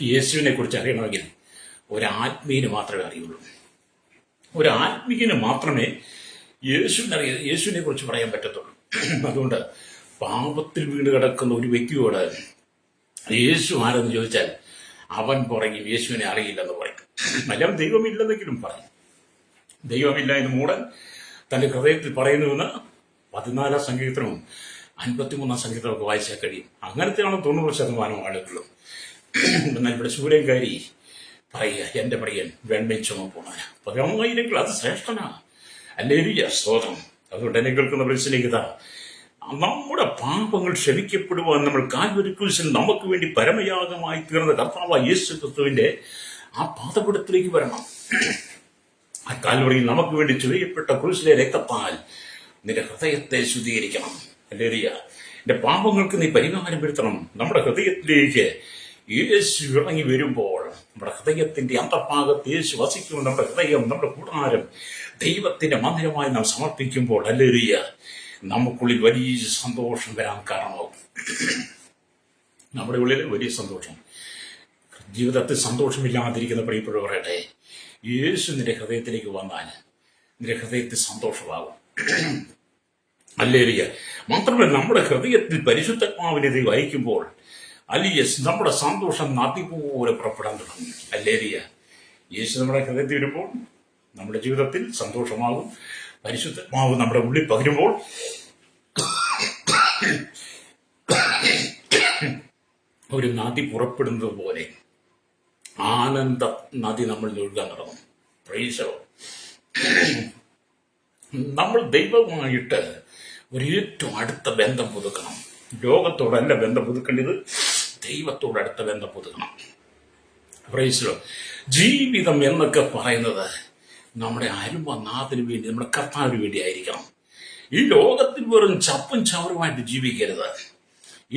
യേശുവിനെ കുറിച്ച് അറിയണമെങ്കിൽ ഒരു ആത്മീയന് മാത്രമേ അറിയുള്ളൂ. ഒരു ആത്മീയന് മാത്രമേ യേശുവിനെ കുറിച്ച് പറയാൻ പറ്റത്തുള്ളൂ. അതുകൊണ്ട് പാപത്തിൽ വീണ് കിടക്കുന്ന ഒരു വ്യക്തിയോട് യേശു ആരെന്ന് ചോദിച്ചാൽ അവൻ പറയും യേശുവിനെ അറിയില്ലെന്ന് പറയും. മലയാളം ദൈവമില്ലെന്നെങ്കിലും പറയും. ദൈവമില്ല എന്ന് മൂടൻ തന്റെ ഹൃദയത്തിൽ പറയുന്നുവെന്ന് 14 സങ്കീർത്തനവും 53 സങ്കീർത്തനമൊക്കെ വായിച്ചാൽ കഴിയും. അങ്ങനത്തെയാണ് 90% ആളുകളും. എന്നാൽ ഇവിടെ ശൂരൻകാരി പറയുക, എന്റെ പടിയൻ വെണ്മയും ചുമപ്പുമാണ് 10,000 അത് ശ്രേഷ്ഠനാ. അല്ലേലൂയ, സ്തോത്രം. അതുകൊണ്ട് എന്നെ കേൾക്കുന്ന പരിശീലിക്കുക, നമ്മുടെ പാപങ്ങൾ ക്ഷമിക്കപ്പെടുവാൻ നമ്മൾ കാൽവരി ക്രൂശിൽ നമുക്ക് വേണ്ടി പരമയാഗമായി തീർന്ന കർത്താവായ യേശു ക്രിസ്തുവിന്റെ ആ പാദപീഠത്തിലേക്ക് വരണം. ആ കാൽവരിയിൽ നമുക്ക് വേണ്ടി ചൊരിയപ്പെട്ട ക്രൂശിലെ രക്തത്താൽ നിന്റെ ഹൃദയത്തെ ശുദ്ധീകരിക്കണം. അല്ലേലൂയ. എന്റെ പാപങ്ങൾക്ക് നീ പരിഹാരം വരുത്തണം. നമ്മുടെ ഹൃദയത്തിലേക്ക് യേശു ഇറങ്ങി വരുമ്പോൾ നമ്മുടെ ഹൃദയത്തിന്റെ അന്തർഭാഗത്ത് യേശു വസിക്കുമ്പോൾ നമ്മുടെ ഹൃദയം, നമ്മുടെ കൂടാരം ദൈവത്തിന്റെ മന്ദിരമായി നാം സമർപ്പിക്കുമ്പോൾ, ഹല്ലേലൂയ, നമുക്കുള്ളിൽ വലിയ സന്തോഷം വരാൻ കാരണമാകും. നമ്മുടെ ഉള്ളിൽ വലിയ സന്തോഷം. ജീവിതത്തിൽ സന്തോഷമില്ലാതിരിക്കുന്ന പ്രിയപ്പെട്ടവർ പറയട്ടെ, യേശു നിന്റെ ഹൃദയത്തിലേക്ക് വന്നാൽ നിന്റെ ഹൃദയത്തിൽ സന്തോഷമാകും. ഹല്ലേലൂയ. മാത്രമല്ല, നമ്മുടെ ഹൃദയത്തിൽ പരിശുദ്ധാത്മാവിനെ വഹിക്കുമ്പോൾ നമ്മുടെ സന്തോഷം നദി പോലെ പുറപ്പെടാൻ തുടങ്ങും. ഹല്ലേലൂയ. യേശു നമ്മുടെ ഹൃദയത്തിൽ വരുമ്പോൾ നമ്മുടെ ജീവിതത്തിൽ സന്തോഷമാകും. പരിശുദ്ധാത്മാവ് നമ്മുടെ ഉള്ളിൽ പകരുമ്പോൾ ഒരു നദി പുറപ്പെടുന്നത് പോലെ ആനന്ദ നദി നമ്മൾ ഒഴുകാൻ തുടങ്ങും. Praise the Lord. നമ്മൾ ദൈവമായിട്ട് ഒരു ഏറ്റവും അടുത്ത ബന്ധം പുതുക്കണം. ലോകത്തോടല്ല ബന്ധം പുതുക്കേണ്ടത്, ദൈവത്തോട് അടുത്ത ബന്ധം പുതുക്കണം. Praise the Lord. ജീവിതം എന്നൊക്കെ പറയുന്നത് നമ്മുടെ അരുമനാഥന് വേണ്ടി, നമ്മുടെ കർത്താവിന് വേണ്ടി ആയിരിക്കണം. ഈ ലോകത്തിൽ വെറും ചപ്പും ചവറുമായിട്ട് ജീവിക്കരുത്.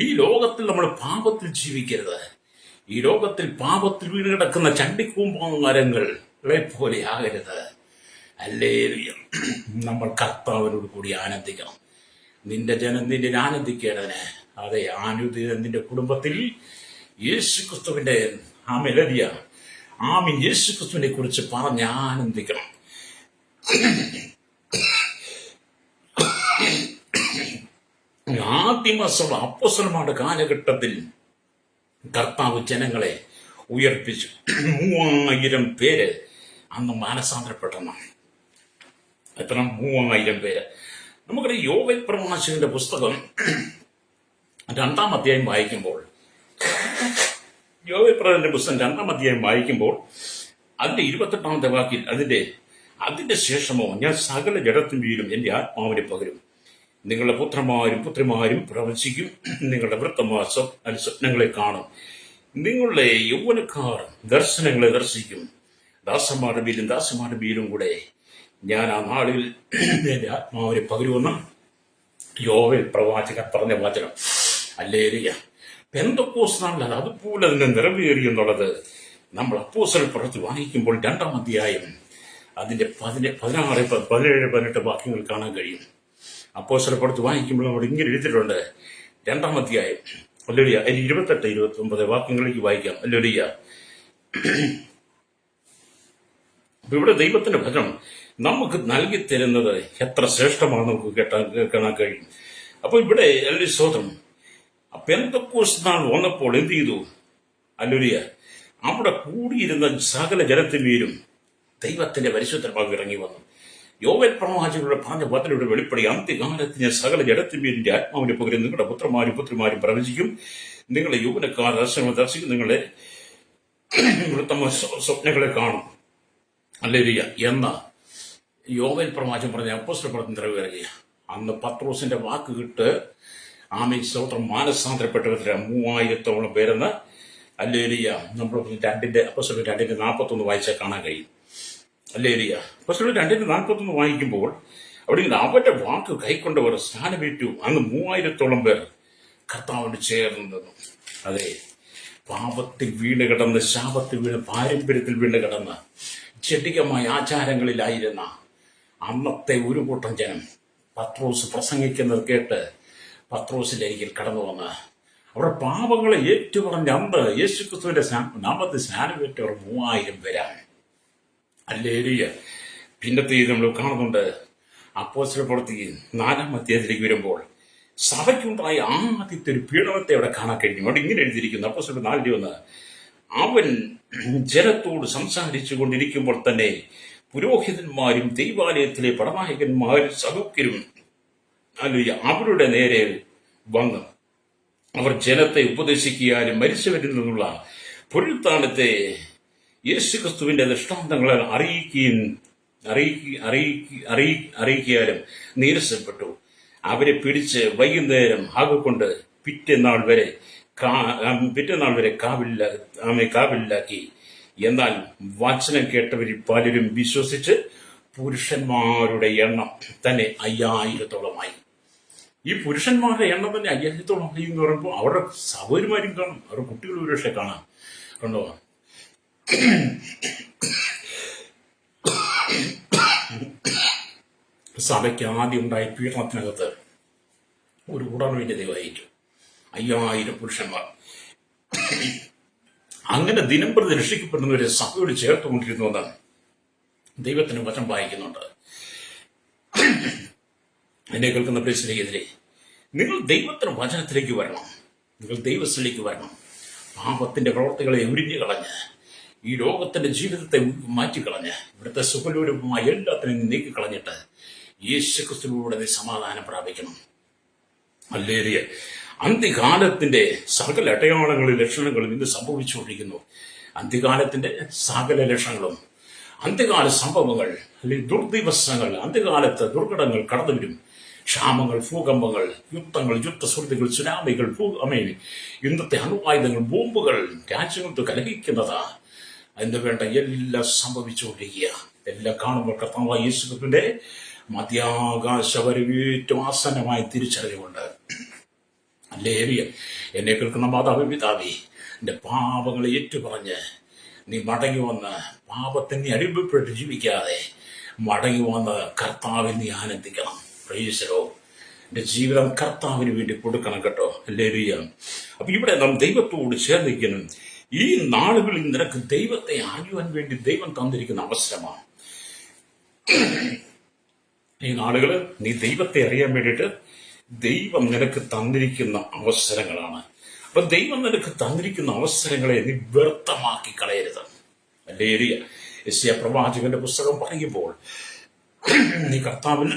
ഈ ലോകത്തിൽ നമ്മൾ പാപത്തിൽ ജീവിക്കരുത്. ഈ ലോകത്തിൽ പാപത്തിൽ വീണ് കിടക്കുന്ന ചണ്ടിക്കൂമ്പാരങ്ങളെ പോലെ ആകരുത്. ഹല്ലേലൂയ. നമ്മൾ കർത്താവിനോട് കൂടി ആനന്ദിക്കണം. നിന്റെ ജനം നിന്റെ ആനന്ദിക്കേണ്ടതിന്, അതെ, നിന്റെ കുടുംബത്തിൽ യേശു ക്രിസ്തുവിന്റെ ആമീൻ യേശു ക്രിസ്തുവിനെ കുറിച്ച് പറഞ്ഞ് ആനന്ദിക്കണം. ആദിമസഭ അപ്പോസ്തലന്മാരുടെ കാലഘട്ടത്തിൽ കർത്താവ് ജനങ്ങളെ ഉയർപ്പിച്ചു. 3000 പേര് അന്ന് മാനസാന്തരപ്പെട്ടെന്നാണ്. എത്ര? 3000 പേര്. നമുക്കറിയാം, യോവേൽ പ്രവാചകന്റെ പുസ്തകം 2-ാം അധ്യായം വായിക്കുമ്പോൾ, യോവേൽ പ്രവാചകന്റെ പുസ്തകം 2-ാം അധ്യായം വായിക്കുമ്പോൾ അതിന്റെ 28-ാമത്തെ വാക്കിൽ അതിന്റെ ശേഷമോ ഞാൻ സകല ജഡത്തിന്മേലും എന്റെ ആത്മാവിനെ പകരും, നിങ്ങളുടെ പുത്രന്മാരും പുത്രിമാരും പ്രവചിക്കും, നിങ്ങളുടെ വൃത്തന്മാർ സ്വപ്നങ്ങളെ കാണും, നിങ്ങളുടെ യൗവനക്കാർ ദർശനങ്ങളെ ദർശിക്കും. ദാസന്മാരുടെ മേലും ദാസന്മാരുടെ മേലും കൂടെ ഞാൻ ആ നാളിൽ എന്റെ ആത്മാവിനെ പകരുമെന്ന് യോവേൽ പ്രവാചകൻ പറഞ്ഞ വചനം. ഹല്ലേലൂയ. പെന്തക്കോസ്ത് നാളിൽ അത് അതുപോലെ തന്നെ നിറവേറി എന്നുള്ളത് നമ്മൾ അപ്പോസ്തലർ പ്രവൃത്തി വായിക്കുമ്പോൾ 2-ാം അധ്യായം അതിന്റെ 16, 17, 18 വാക്യങ്ങൾ കാണാൻ കഴിയും. അപ്പോസ്തലർ പ്രവൃത്തി വായിക്കുമ്പോൾ അവിടെ ഇങ്ങനെ എഴുതിയിട്ടുണ്ട്. 2-ാം അധ്യായം ഹല്ലേലൂയ, അതിൽ 28, 29 വാക്യങ്ങളിലേക്ക് വായിക്കാം. ഹല്ലേലൂയ. അപ്പൊ ഇവിടെ ദൈവത്തിന്റെ വചനം നമുക്ക് നൽകി തരുന്നത് എത്ര ശ്രേഷ്ഠമാണ് നമുക്ക് കേൾക്കാൻ കഴിയും. അപ്പൊ ഇവിടെ എല്ലാ സ്വതം പെന്തക്കോസ്ത് നാൾ വന്നപ്പോൾ എന്ത് ചെയ്തു? ഹല്ലേലൂയ. അവിടെ കൂടിയിരുന്ന സകല ജനത്തിന്മേലും ദൈവത്തിന്റെ പരിശുദ്ധമാക്കി ഇറങ്ങി വന്നു. യോവേൽ പ്രവാചകരുടെ പറഞ്ഞ വചനയുടെ വെളിപ്പടി, അന്ത്യകാലത്ത് ഞാൻ സകല ജനത്തിന്മേലും ആത്മാവിനെ പകരം നിങ്ങളുടെ പുത്രന്മാരും പുത്രിമാരും പ്രവചിക്കും, നിങ്ങളുടെ യൗവനക്കാർ ദർശനങ്ങൾ ദർശിക്കും, നിങ്ങളുടെ സ്വപ്നങ്ങളെ കാണും. ഹല്ലേലൂയ. എന്ന യോവേൽ പ്രവാചകൻ പറഞ്ഞ അപ്പോസ്തലർ പ്രവൃത്തി നിറവേറുക. അന്ന് പത്രോസിന്റെ വാക്ക് കിട്ട് ആമേൻ സ്തോത്രം മാനസാന്തരപ്പെട്ടവരുടെ 3000-ഓളം പേരെന്ന് ഹല്ലേലൂയ നമ്മൾ അപ്പോസ്തലർ 2:41 വായിച്ചാൽ കാണാൻ കഴിയും. ഹല്ലേലൂയ. അപ്പോസ്തലർ 2:41 വായിക്കുമ്പോൾ അവിടെ അവന്റെ വാക്ക് കൈക്കൊണ്ടവർ സ്നാനമേറ്റു. അന്ന് 3000-ഓളം പേർ കർത്താവിന് ചേർന്നു. അതെ, പാപത്തിൽ വീണ് കിടന്ന്, ശാപത്തിൽ വീണ്, പാരമ്പര്യത്തിൽ വീണ് കിടന്ന്, ജഡികമായ ആചാരങ്ങളിലായിരുന്ന അന്നത്തെ ഒരു കൂട്ടം ജനം പത്രോസ് പ്രസംഗിക്കുന്നത് കേട്ട് പത്രോസിലേക്ക് കടന്നു വന്ന് അവരുടെ പാപങ്ങളെ ഏറ്റുപറഞ്ഞ് അന്ന് യേശുക്രിസ്തുവിന്റെ നാമത്തിൽ സ്നാനമേറ്റവർ 3000 പേരാണ്. ഹല്ലേലൂയ. പിന്നത്തെ നമ്മൾ കാണുന്നുണ്ട്. അപ്പോസ്തലർ പ്രവൃത്തി 4-ാം അധ്യായത്തിലേക്ക് വരുമ്പോൾ സഭയ്ക്കുണ്ടായ ആദ്യത്തെ ഒരു പീഡനത്തെ അവിടെ കാണാൻ കഴിഞ്ഞു. അവിടെ ഇങ്ങനെ എഴുതിയിരിക്കുന്നു. അപ്പോസ്തലർ 4:1, അവൻ ജനത്തോട് സംസാരിച്ചു കൊണ്ടിരിക്കുമ്പോൾ തന്നെ പുരോഹിതന്മാരും ദൈവാലയത്തിലെ പടനായകന്മാരും സദൂക്യരും അവരുടെ നേരെ വന്ന് അവർ ജനത്തെ ഉപദേശിക്കാനും മരിച്ചവരിൽ നിന്നുള്ള പുനരുത്ഥാനത്തെ യേശുക്രിസ്തുവിന്റെ ദൃഷ്ടാന്തങ്ങളെ അറിയിക്കാനും നീരസപ്പെട്ടു. അവരെ പിടിച്ച് വൈകുന്നേരം ആകൊണ്ട് പിറ്റേന്നാൾ വരെ കാവിലാക്കി. എന്നാൽ വചനം കേട്ടവരിൽ പലരും വിശ്വസിച്ച് പുരുഷന്മാരുടെ എണ്ണം തന്നെ 5000-ഓളമായി. ഈ പുരുഷന്മാരുടെ എണ്ണം തന്നെ 5000-ഓളമായി എന്ന് പറയുമ്പോൾ അവരുടെ സഹോദരിമാരും കാണും, അവരുടെ കുട്ടികൾ ഒരുപക്ഷെ കാണാം. കണ്ടോ? സഭയ്ക്ക് ആദ്യം ഉണ്ടായ പീഡനത്തിനകത്ത് ഒരു ഉടനവിന്റെ ദൈവമായിരിക്കും 5000 പുരുഷന്മാർ. അങ്ങനെ ദിനം പ്രതി രക്ഷിക്കപ്പെടുന്നവരെ സഭയോട് ചേർത്തുകൊണ്ടിരുന്നുവെന്നാണ് ദൈവത്തിന് വചനം വായിക്കുന്നുണ്ട്. എന്നെ കേൾക്കുന്ന പ്രിയരെതിരെ നിങ്ങൾ ദൈവത്തിന് വചനത്തിലേക്ക് വരണം. നിങ്ങൾ ദൈവത്തിലേക്ക് വരണം. പാപത്തിന്റെ പ്രവർത്തികളെ ഉരിഞ്ഞു കളഞ്ഞ്, ഈ ലോകത്തിന്റെ ജീവിതത്തെ മാറ്റിക്കളഞ്ഞ്, ഇവിടുത്തെ സുഖലോലമായ എല്ലാത്തിനും നീക്കിക്കളഞ്ഞിട്ട് യേശുക്രിസ്തുവിലൂടെ നീ സമാധാനം പ്രാപിക്കണം. ഹല്ലേലൂയ. അന്ത്യകാലത്തിന്റെ സകല അടയാളങ്ങളും ലക്ഷണങ്ങളും ഇന്ന് സംഭവിച്ചുകൊണ്ടിരിക്കുന്നു. അന്ത്യകാലത്തിന്റെ സകല ലക്ഷണങ്ങളും, അന്ത്യകാല സംഭവങ്ങൾ, അല്ലെങ്കിൽ ദുർദിവസങ്ങൾ, അന്ത്യകാലത്ത് ദുർഘടങ്ങൾ കടന്നുവരും. ക്ഷാമങ്ങൾ, ഭൂകമ്പങ്ങൾ, യുദ്ധങ്ങൾ, യുദ്ധശ്രുതികൾ, സുനാമികൾ, ഇന്നത്തെ അണുവായുധങ്ങൾ, ബോംബുകൾ രാജ്യങ്ങൾക്ക് കലഹിക്കുന്നതാ. അതിന് വേണ്ട എല്ലാം സംഭവിച്ചുകൊണ്ടിരിക്കുക. എല്ലാം കാണുമ്പോൾ കർത്താവായ യേശുക്രിസ്തുവിന്റെ മധ്യാകാശ വരവേറ്റവും ആസന്നമായി തിരിച്ചറിവുണ്ട്. ഹല്ലേലൂയ. എന്നെ കേൾക്കുന്ന മാതാവേ, പിതാവേ, എന്റെ പാപങ്ങളെ ഏറ്റുപറഞ്ഞ് നീ മടങ്ങി വന്ന് പാപത്തിന് അടിമപ്പെട്ട് ജീവിക്കാതെ മടങ്ങി വന്ന് കർത്താവിൽ നീ ആനന്ദിക്കണം. പ്രൈസലോ. എന്റെ ജീവിതം കർത്താവിന് വേണ്ടി കൊടുക്കണം കേട്ടോ. ഹല്ലേലൂയ. അപ്പൊ ഇവിടെ നാം ദൈവത്തോട് ചേർന്നിരിക്കണം. ഈ നാളുകളിൽ നിനക്ക് ദൈവത്തെ അറിയുവാൻ വേണ്ടി ദൈവം തന്നിരിക്കുന്ന അവസരമാണ്. ഈ നാളുകൾ നീ ദൈവത്തെ അറിയാൻ വേണ്ടിയിട്ട് ദൈവം നിനക്ക് തന്നിരിക്കുന്ന അവസരങ്ങളാണ്. അപ്പൊ ദൈവം നിനക്ക് തന്നിരിക്കുന്ന അവസരങ്ങളെ നീ വ്യർത്ഥമാക്കി കളയരുത്. ഹല്ലേലൂയ. യെശയ്യാ പ്രവാചകന്റെ പുസ്തകം പറയുമ്പോൾ നീ കർത്താവിന്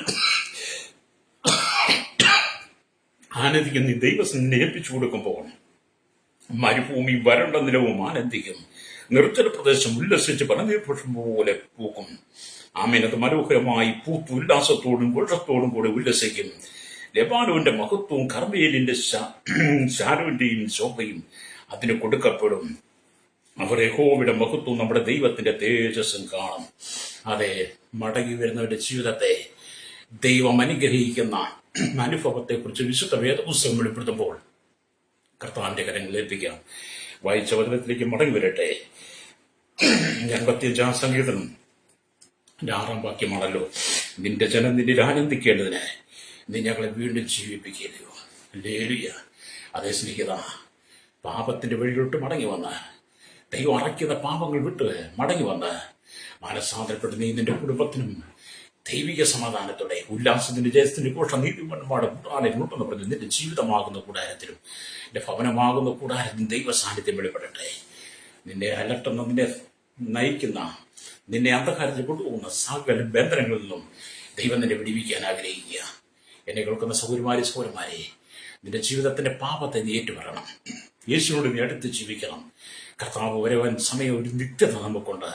ആനന്ദിക്കും. നീ ദൈവത്തിനെ ഏൽപ്പിച്ചു കൊടുക്കുമ്പോൾ മരുഭൂമി വരണ്ട നിലവും ആനന്ദിക്കും. നിർജ്ജന പ്രദേശം ഉല്ലസിച്ച് പനനീർപുഷ്പം പോലെ പൂക്കും. ആമേൻ. അത് മനോഹരമായി പൂത്ത് ഉല്ലാസത്തോടും ഘോഷത്തോടും കൂടി ഉല്ലസിക്കും. ലെബാനോന്റെ മഹത്വവും കർമ്മേലിന്റെ ശാരോന്റെയും ശോഭയും അതിന് കൊടുക്കപ്പെടും. അവർ യഹോവയുടെ മഹത്വവും നമ്മുടെ ദൈവത്തിന്റെ തേജസ്സും കാണും. അതെ, മടങ്ങി വരുന്നവരുടെ ജീവിതത്തെ ദൈവം അനുഗ്രഹിക്കുന്ന അനുഭവത്തെക്കുറിച്ച് വിശുദ്ധ വേദപുസ്തകം വെളിപ്പെടുത്തുമ്പോൾ കർത്താവിന്റെ കരങ്ങളിൽ ഏൽപ്പിക്കാം. വായിച്ച വചനത്തിലേക്ക് മടങ്ങി വരട്ടെ. 85 സംഗീതം 6 വാക്യമാണല്ലോ. നിന്റെ ജനം നിന്നിൽ ആനന്ദിക്കേണ്ടതിന് നീ ഞങ്ങളെ വീണ്ടും ജീവിപ്പിക്കുകയോ. ഹല്ലേലൂയ. അതേ സ്നേഹിത, പാപത്തിന്റെ വഴികളിട്ട് മടങ്ങി വന്ന്, ദൈവം അറയ്ക്കുന്ന പാപങ്ങൾ വിട്ട് മടങ്ങി വന്ന് മാനസാന്തരപ്പെട്ട് നീ നിന്റെ കുടുംബത്തിനും ദൈവിക സമാധാനത്തോടെ ഉല്ലാസത്തിന്റെ ജയത്തിന്റെ ഘോഷ നീതിമന്മാരുടെ കൂടാരങ്ങളുണ്ടെന്ന് പറഞ്ഞു നിന്റെ ജീവിതമാകുന്ന കൂടാരത്തിലും നിന്റെ ഭവനമാകുന്ന കൂടാരത്തിലും ദൈവ സാന്നിധ്യം വെളിപ്പെടട്ടെ. നിന്നെ അലട്ടുന്ന, നിന്നെ നയിക്കുന്ന, നിന്നെ അന്ധകാരത്തിൽ കൊണ്ടുപോകുന്ന സകല ബന്ധനങ്ങളിൽ നിന്നും ദൈവം നിന്നെ വിടിവിക്കാൻ ആഗ്രഹിക്കുക. എന്നെ കേൾക്കുന്ന സൗകര്യമാരെ നിന്റെ ജീവിതത്തിന്റെ പാപത്തെ നീ ഏറ്റുപറയണം. യേശുവിനോട് നീ അടുത്ത് ജീവിക്കണം. കർത്താവ് വരുവാൻ സമയം ഒരു നിത്യത നമുക്കുണ്ട്.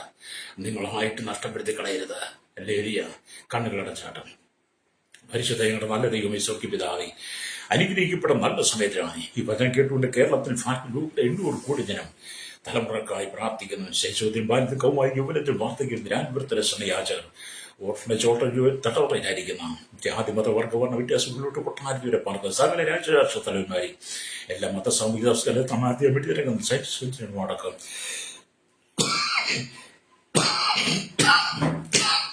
നിങ്ങളുമായിട്ട് നഷ്ടപ്പെടുത്തി കളയരുത്. ഹല്ലേലൂയ. കണ്ണുകളടച്ചാട്ടം. പരിശുദ്ധയുടെ നല്ല ദൈവമേ, സ്വർഗ്ഗീയ പിതാവേ, അനുഗ്രഹിക്കപ്പെടുന്ന നല്ല സമയത്തിലാണ് ഈ വചനം കേട്ടുകൊണ്ട് കേരളത്തിൽ 800 കോടി ജനം തലമുറക്കായി പ്രാർത്ഥിക്കുന്നു. ശൈശവത്തിൽ ബാല്യത്തിൽ കൗമാരി യൗവനത്തിൽ വാർദ്ധക്യത്തിൽ അൻപുരത്തിലെ സമയാചാരം ഓർഫനേജ് തട്ടവറയിലായിരിക്കുന്ന ജാതിമത വർഗവർണ്ണ വ്യത്യാസങ്ങളിലോട്ട് കൊട്ടാരത്തിലൂടെ പറഞ്ഞ സകല രാഷ്ട്ര തലവന്മാരി എല്ലാ മത സാമൂഹിക തമാദ്യ വെട്ടിയിറങ്ങുന്ന സൈന്യം അടക്കം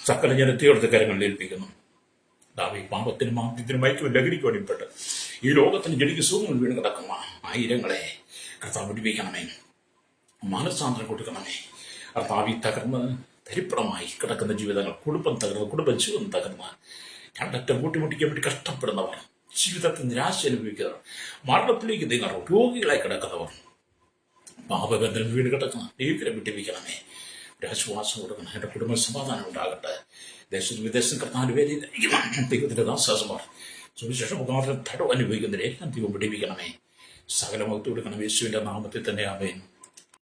സകല ജനതയുടെ കരങ്ങളിൽ ഏൽപ്പിക്കുന്നു. ദാവി പാപത്തിനും ആദ്യത്തിനും മയക്കും ലഹരിക്ക് വടിപ്പെട്ട് ഈ ലോകത്തിന് ജനിക്ക് സുഖങ്ങൾ വീണ് കിടക്കുന്ന ആയിരങ്ങളെ കർത്താവ് വിടിപ്പിക്കണമേ. മനസ്സാന്തരം കൊടുക്കണമേ. കർത്താവ് തകർന്ന് ധരിപ്പണമായി കിടക്കുന്ന ജീവിതങ്ങൾ, കുടുംബം തകർന്ന്, കുടുംബജീവൻ തകർന്ന് രണ്ടറ്റം കൂട്ടിമുട്ടിക്കാൻ വേണ്ടി കഷ്ടപ്പെടുന്നവർ, ജീവിതത്തിൽ നിരാശ അനുഭവിക്കുന്നവർ, മരണത്തിലേക്ക് നീങ്ങാറോ രോഗികളായി കിടക്കുന്നവർ, പാപബന്ധനം വീട് കിടക്കുന്ന ദൈവത്തിനെ വിട്ടിപ്പിക്കണമേ. ഒരാശ്വാസം കൊടുക്കണം. എൻ്റെ കുടുംബ സമാധാനം ഉണ്ടാകട്ടെ. ദേശത്തും വിദേശത്തും കർത്താവിന്റെ പേരിൽ ദൈവത്തിന്റെ ദാസാസമാർ സുവിശേഷ മുഖാന്തരം തടവ് അനുഭവിക്കുന്നവരെ എല്ലാം ദൈവം വിടിപ്പിക്കണമേ. സകല മുഖത്ത് കൊടുക്കണം. യേശുവിന്റെ നാമത്തിൽ തന്നെ ആമേൻ.